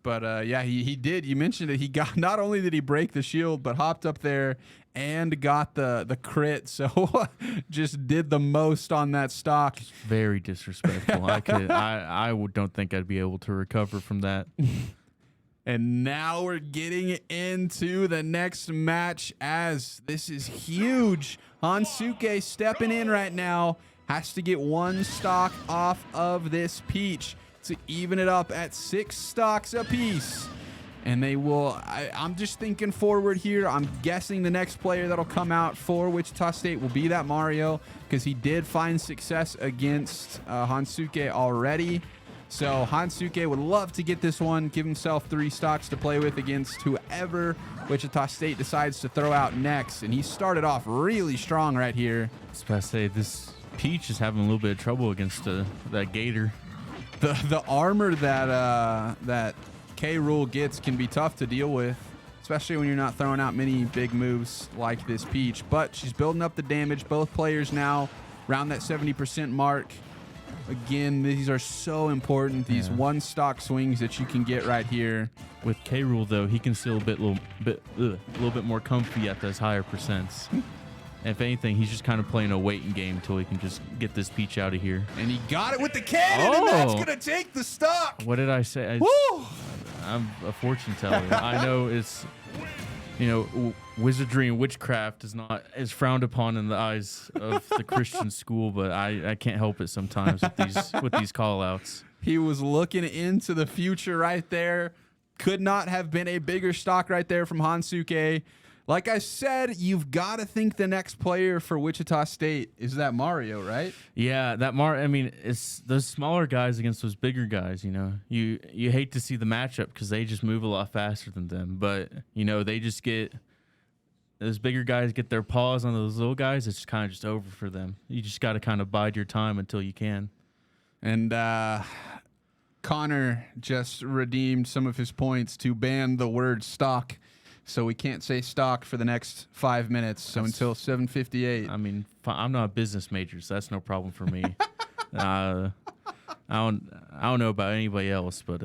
But yeah, he did. You mentioned it. He got, not only did he break the shield, but hopped up there and got the crit. So just did the most on that stock. Very disrespectful. I don't think I'd be able to recover from that. And now we're getting into the next match, as this is huge. Hansuke stepping in right now. Has to get one stock off of this Peach to even it up at 6 stocks apiece. And they will, I'm just thinking forward here. I'm guessing the next player that'll come out for Wichita State will be that Mario, because he did find success against Hansuke already. So Hansuke would love to get this one, give himself 3 stocks to play with against whoever Wichita State decides to throw out next. And he started off really strong right here. I was about to say, this Peach is having a little bit of trouble against that Gator. The armor that K. Rool gets can be tough to deal with, especially when you're not throwing out many big moves like this Peach. But she's building up the damage. Both players now around that 70% mark. Again, these are so important. These one stock swings that you can get right here. With K. Rool though, he can still a little bit more comfy at those higher percents. If anything, he's just kind of playing a waiting game until he can just get this Peach out of here. And he got it with the cannon, and that's gonna take the stock. What did I say? Woo! I'm a fortune teller. I know it's, you know, wizardry and witchcraft is frowned upon in the eyes of the Christian school, but I can't help it sometimes with these call outs. He was looking into the future right there. Could not have been a bigger stock right there from Hansuke. Like I said, you've got to think the next player for Wichita State is that Mario, right? Yeah, I mean, it's those smaller guys against those bigger guys, you know. You hate to see the matchup because they just move a lot faster than them. But, you know, they just get those bigger guys get their paws on those little guys. It's kind of just over for them. You just got to kind of bide your time until you can. And Connor just redeemed some of his points to ban the word stock. So we can't say stock for the next 5 minutes. So until 7:58. I mean, I'm not a business major, so that's no problem for me. I don't know about anybody else, but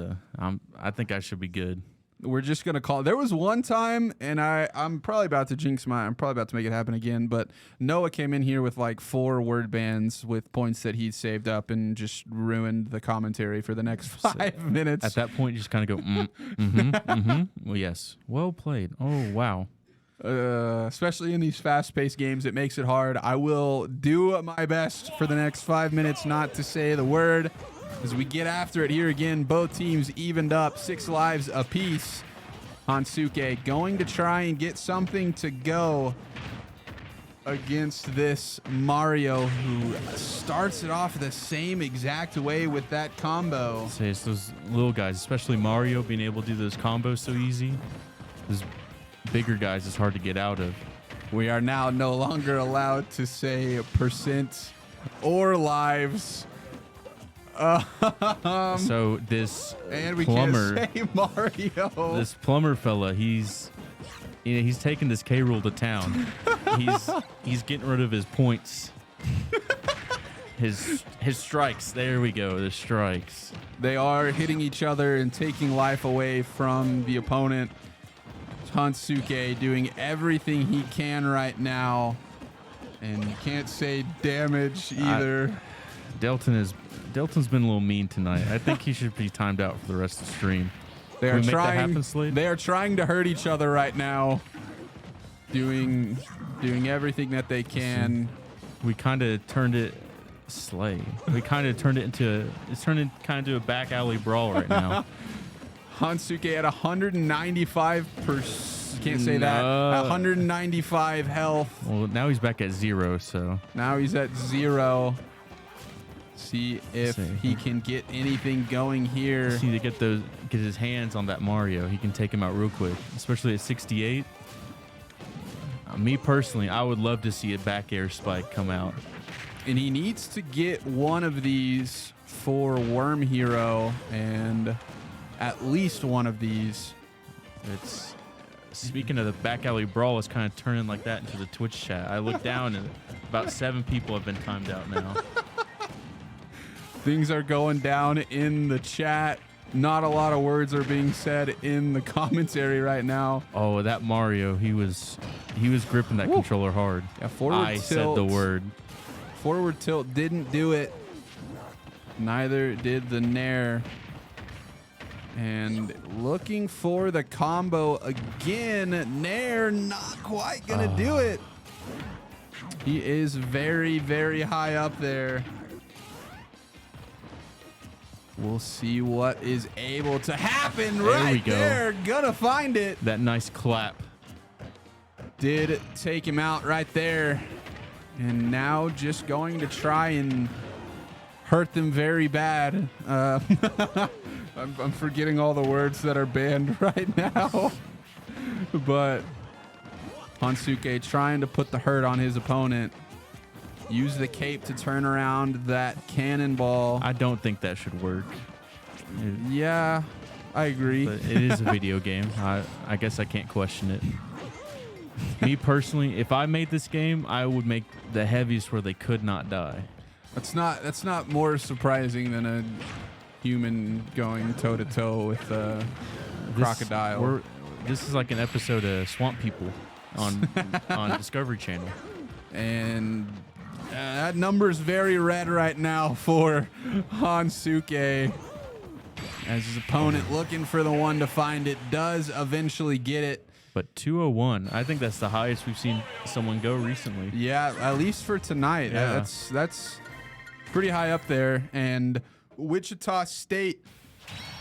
I think I should be good. We're just gonna call. There was one time, and I'm probably about to jinx I'm probably about to make it happen again. But Noah came in here with like 4 word bans with points that he'd saved up, and just ruined the commentary for the next 5 minutes. At that point, you just kind of go, Well, yes, well played. Oh wow. Especially in these fast-paced games, it makes it hard. I will do my best for the next 5 minutes not to say the word. As we get after it here again, both teams evened up 6 lives apiece. Hansuke going to try and get something to go against this Mario, who starts it off the same exact way with that combo. Say it's those little guys, especially Mario, being able to do those combos so easy. Those bigger guys is hard to get out of. We are now no longer allowed to say percent or lives. So this and we plumber, can't say Mario. This plumber fella, he's taking this K. Rool to town. he's getting rid of his points. His strikes. There we go. The strikes. They are hitting each other and taking life away from the opponent. Hansuke doing everything he can right now, and you can't say damage either. Delton's been a little mean tonight. I think he should be timed out for the rest of the stream. They are Can we make that trying. happen, Slade? They are trying to hurt each other right now, doing everything that they can. We kind of turned it Slay. We kind of turned it into a back alley brawl right now. Hansuke at 195%. Can't say that. 195 health. Well, now he's back at 0. So now he's at 0. See if he can get anything going here. Just need to get his hands on that Mario. He can take him out real quick, especially at 68. Me personally, I would love to see a back air spike come out. And he needs to get one of these for Worm Hero, and at least one of these. It's speaking of the back alley brawl, it's kind of turning like that into the Twitch chat. I look down and about 7 people have been timed out now. Things are going down in the chat. Not a lot of words are being said in the commentary right now. Oh, that Mario, he was gripping that controller hard. Yeah, forward I tilt. said the word. Forward tilt didn't do it. Neither did the Nair. And looking for the combo again. Nair not quite going to do it. He is very, very high up there. We'll see what is able to happen right there. Gonna find it. That nice clap. Did take him out right there. And now just going to try and hurt them very bad. I'm forgetting all the words that are banned right now. But Hansuke trying to put the hurt on his opponent. Use the cape to turn around that cannonball. I don't think that should work. Yeah, I agree. But it is a video game. I guess I can't question it. Me personally, if I made this game, I would make the heaviest where they could not die. That's not more surprising than a human going toe to toe with a crocodile. This is like an episode of Swamp People on Discovery Channel. And that number is very red right now for Hansuke, as his opponent looking for the one to find it, does eventually get it. But 201, I think that's the highest we've seen someone go recently. Yeah, at least for tonight. Yeah. That's pretty high up there. And Wichita State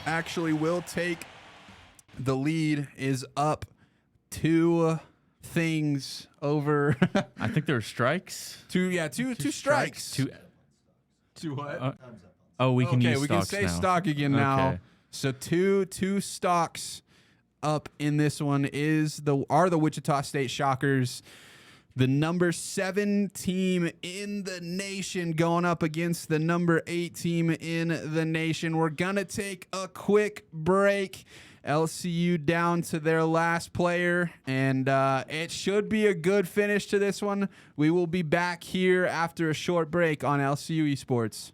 actually will take the lead, is up 2 things over. I think there were strikes. Two strikes. Two what? We can use we can stocks say now. stock again now. Okay. So two stocks up in this one are the Wichita State Shockers, the number 7 team in the nation, going up against the number 8 team in the nation. We're gonna take a quick break. LCU down to their last player, and it should be a good finish to this one. We will be back here after a short break on LCU Esports.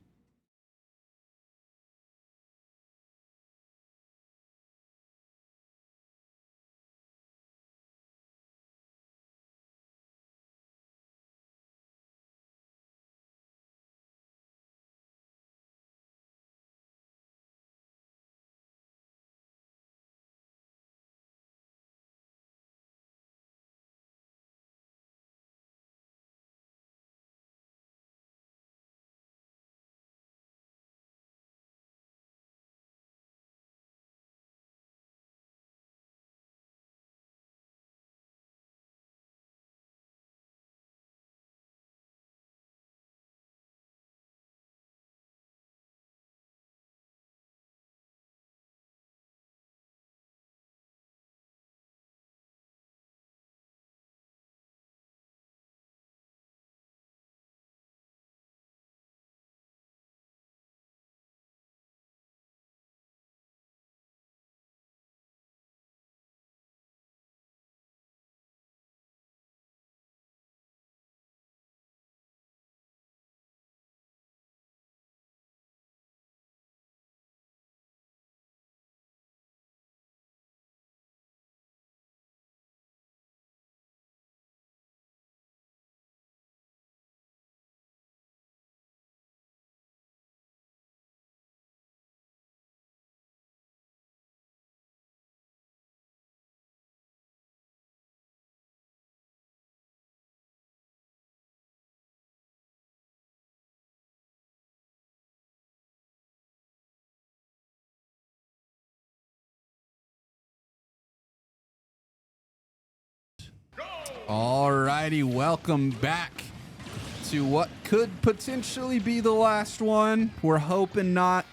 All righty, welcome back to what could potentially be the last one. We're hoping not.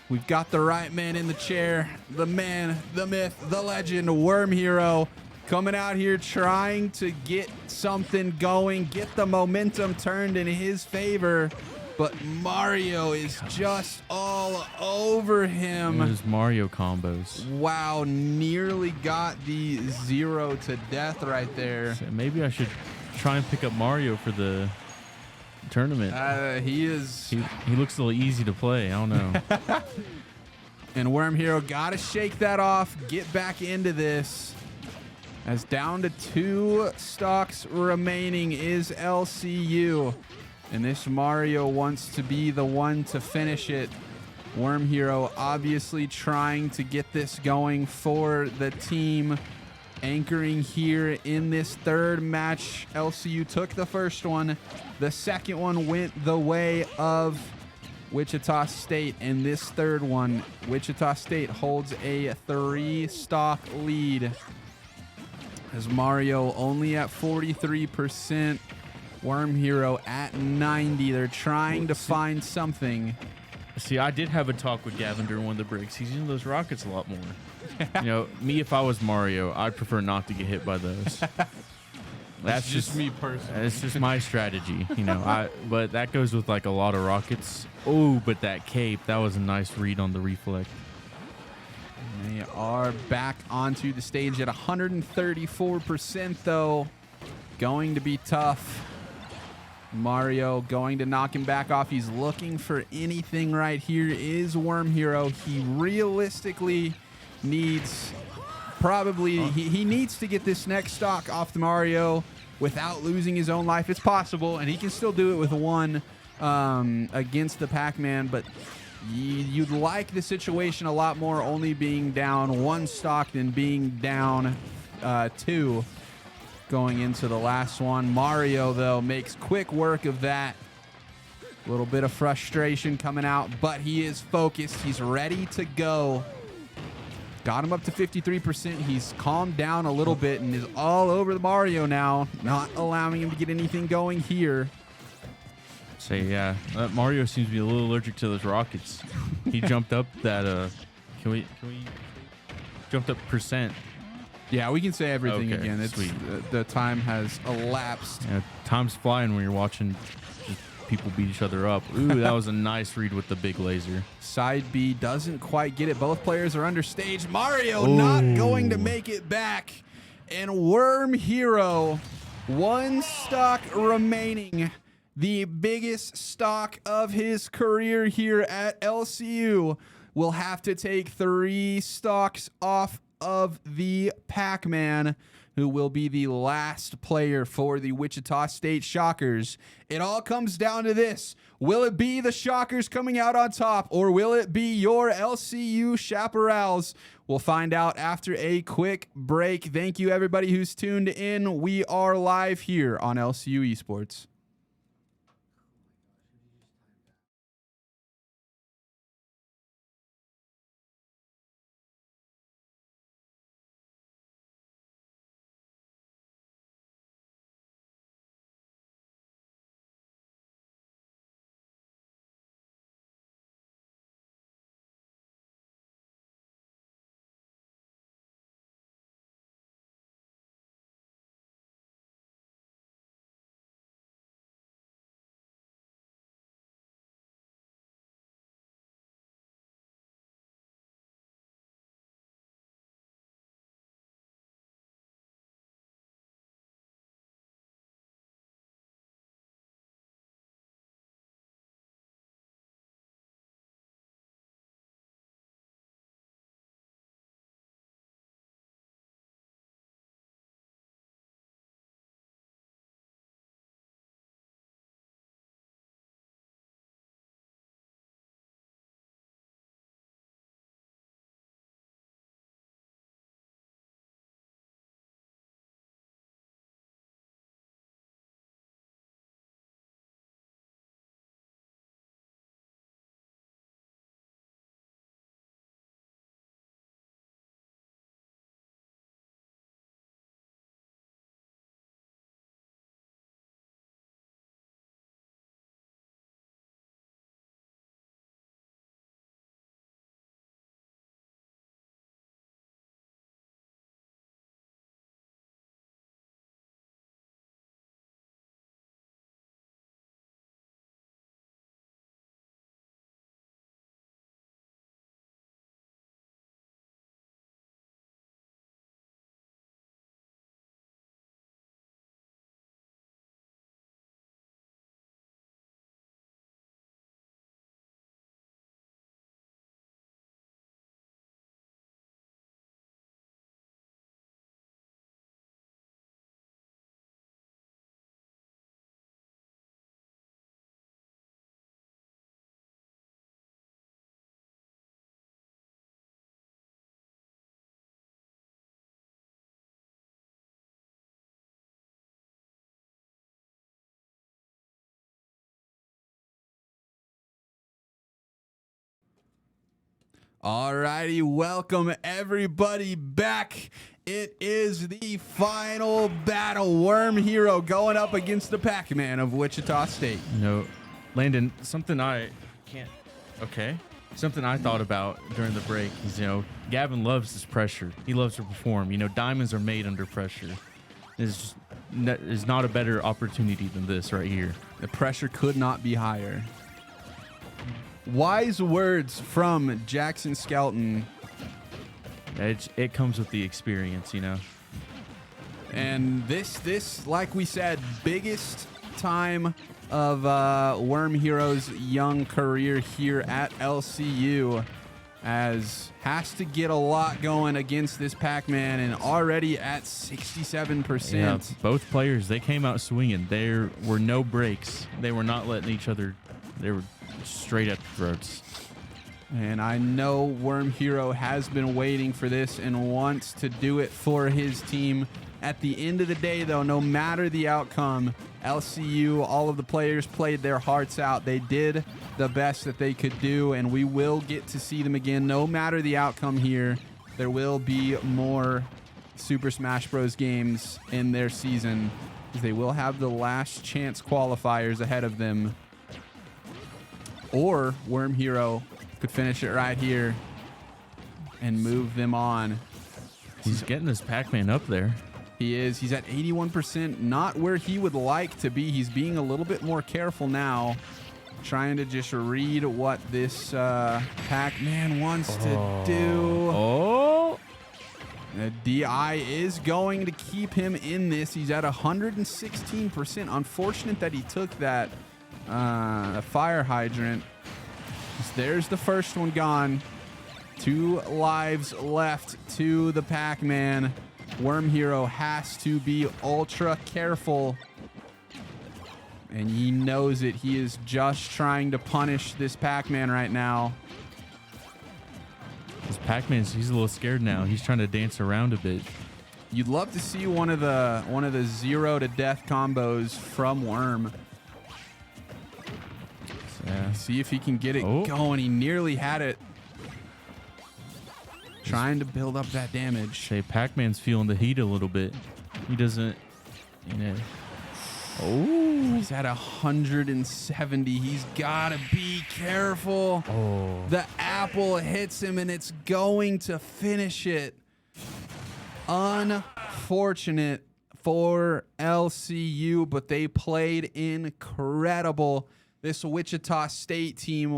We've got the right man in the chair. The man, the myth, the legend, Worm Hero, coming out here trying to get something going, get the momentum turned in his favor. But Mario is just all over him. Those Mario combos. Wow, nearly got the 0 to death right there. So maybe I should try and pick up Mario for the tournament. He looks a little easy to play. I don't know. And Worm Hero got to shake that off, get back into this. As down to 2 stocks remaining is LCU. And this Mario wants to be the one to finish it. Worm Hero obviously trying to get this going for the team. Anchoring here in this third match. LCU took the first one. The second one went the way of Wichita State. And this third one, Wichita State holds a 3-stock lead. As Mario only at 43%. Worm Hero at 90. They're trying to find something. See, I did have a talk with Gavin during one of the breaks. He's using those rockets a lot more. You know, me, if I was Mario, I'd prefer not to get hit by those. That's just me personally. It's just my strategy, you know. But that goes with like a lot of rockets. Oh, but that cape, that was a nice read on the reflect. They are back onto the stage at 134% though. Going to be tough. Mario going to knock him back off. He's looking for anything right here. Is Worm Hero. He realistically needs he needs to get this next stock off the Mario without losing his own life. It's possible, and he can still do it with 1 against the Pac-Man, but you'd like the situation a lot more only being down 1 stock than being down 2. Going into the last one. Mario, though, makes quick work of that. A little bit of frustration coming out, but he is focused. He's ready to go. Got him up to 53%. He's calmed down a little bit and is all over the Mario now, not allowing him to get anything going here. So, yeah, Mario seems to be a little allergic to those rockets. He jumped up that, can we jumped up percent. Yeah, we can say everything Okay, again. It's sweet. The time has elapsed. Yeah, time's flying when you're watching just people beat each other up. Ooh, that was a nice read with the big laser. Side B doesn't quite get it. Both players are under stage. Mario not going to make it back. And Worm Hero, 1 stock remaining. The biggest stock of his career here at LCU will have to take 3 stocks off of the Pac-Man, who will be the last player for the Wichita State Shockers. It all comes down to this. Will it be the Shockers coming out on top, or will it be your LCU Chaparrals? We'll find out after a quick break. Thank you, everybody who's tuned in. We are live here on LCU Esports. Alrighty, welcome everybody back. It is the final battle. Worm Hero going up against the Pac-Man of Wichita State. Landon, something I thought about during the break is, Gavin loves this pressure. He loves to perform. Diamonds are made under pressure. There's not a better opportunity than this right here. The pressure could not be higher. Wise words from Jackson Skelton. It comes with the experience, And this, like we said, biggest time of Worm Hero's young career here at LCU, as has to get a lot going against this Pac-Man, and already at 67%. Yeah, both players, they came out swinging. There were no breaks. They were not letting each other. They were straight at the throats. And I know Worm Hero has been waiting for this and wants to do it for his team. At the end of the day, though, no matter the outcome, LCU, all of the players played their hearts out. They did the best that they could do, and we will get to see them again. No matter the outcome here, there will be more Super Smash Bros. Games in their season, because they will have the last chance qualifiers ahead of them. Or Worm Hero could finish it right here and move them on. He's getting this Pac-Man up there. He is. He's at 81%, not where he would like to be. He's being a little bit more careful now, trying to just read what this Pac-Man wants to do. Oh! The DI is going to keep him in this. He's at 116%. Unfortunate that he took that fire hydrant. There's the first one gone. 2 lives left to the Pac-Man. Worm Hero has to be ultra careful. And he knows it. He is just trying to punish this Pac-Man right now. This Pac-Man's, he's a little scared now. He's trying to dance around a bit. You'd love to see one of the 0 to death combos from Worm. Yeah. See if he can get it going. He nearly had it. Trying to build up that damage. Say, Pac-Man's feeling the heat a little bit. He doesn't, Oh, he's at 170. He's got to be careful. Oh. The apple hits him, and it's going to finish it. Unfortunate for LCU, but they played incredible. This Wichita State team,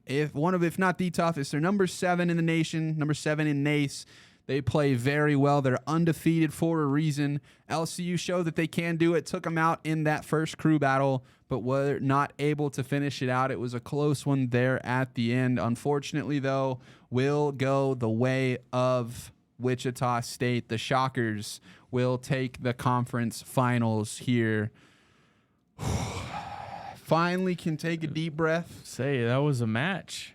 if not the toughest. They're number 7 in the nation, number 7 in NACE. They play very well. They're undefeated for a reason. LCU showed that they can do it. Took them out in that first crew battle, but were not able to finish it out. It was a close one there at the end. Unfortunately, though, will go the way of Wichita State. The Shockers will take the conference finals here. Finally can take a deep breath. Say, that was a match.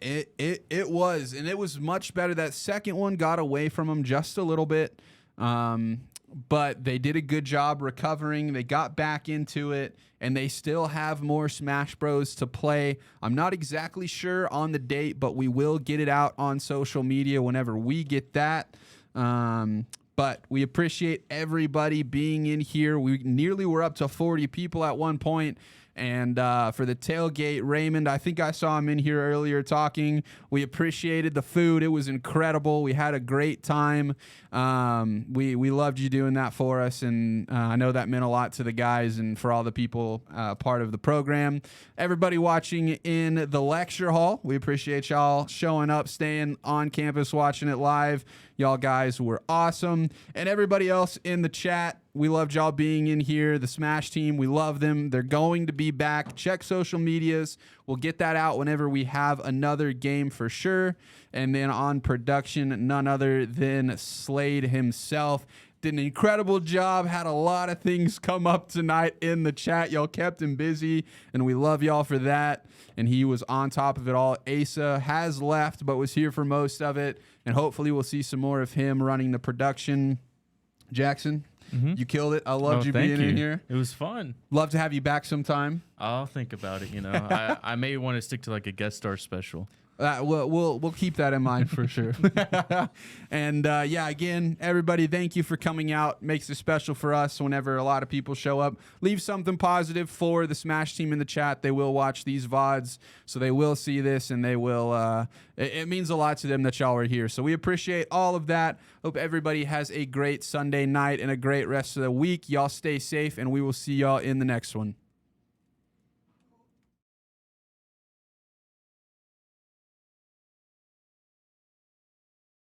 It was, and it was much better. That second one got away from them just a little bit, but they did a good job recovering. They got back into it, and they still have more Smash Bros. To play. I'm not exactly sure on the date, but we will get it out on social media whenever we get that. But we appreciate everybody being in here. We nearly were up to 40 people at one point. And for the tailgate, Raymond, I think I saw him in here earlier talking. We appreciated the food. It was incredible. We had a great time. We loved you doing that for us. And I know that meant a lot to the guys and for all the people part of the program. Everybody watching in the lecture hall, we appreciate y'all showing up, staying on campus, watching it live. Y'all guys were awesome. And everybody else in the chat, we loved y'all being in here. The Smash team, we love them. They're going to be back. Check social medias. We'll get that out whenever we have another game for sure. And then on production, none other than Slade himself. Did an incredible job. Had a lot of things come up tonight in the chat. Y'all kept him busy, and we love y'all for that. And he was on top of it all. Asa has left, but was here for most of it. And hopefully we'll see some more of him running the production. Jackson, you killed it. I loved you being in here. It was fun. Love to have you back sometime. I'll think about it. I may want to stick to like a guest star special. We'll keep that in mind for sure. And yeah, again, everybody, thank you for coming out. Makes it special for us whenever a lot of people show up. Leave something positive for the Smash team in the chat. They will watch these VODs, so they will see this, and they will. It means a lot to them that y'all are here. So we appreciate all of that. Hope everybody has a great Sunday night and a great rest of the week. Y'all stay safe, and we will see y'all in the next one.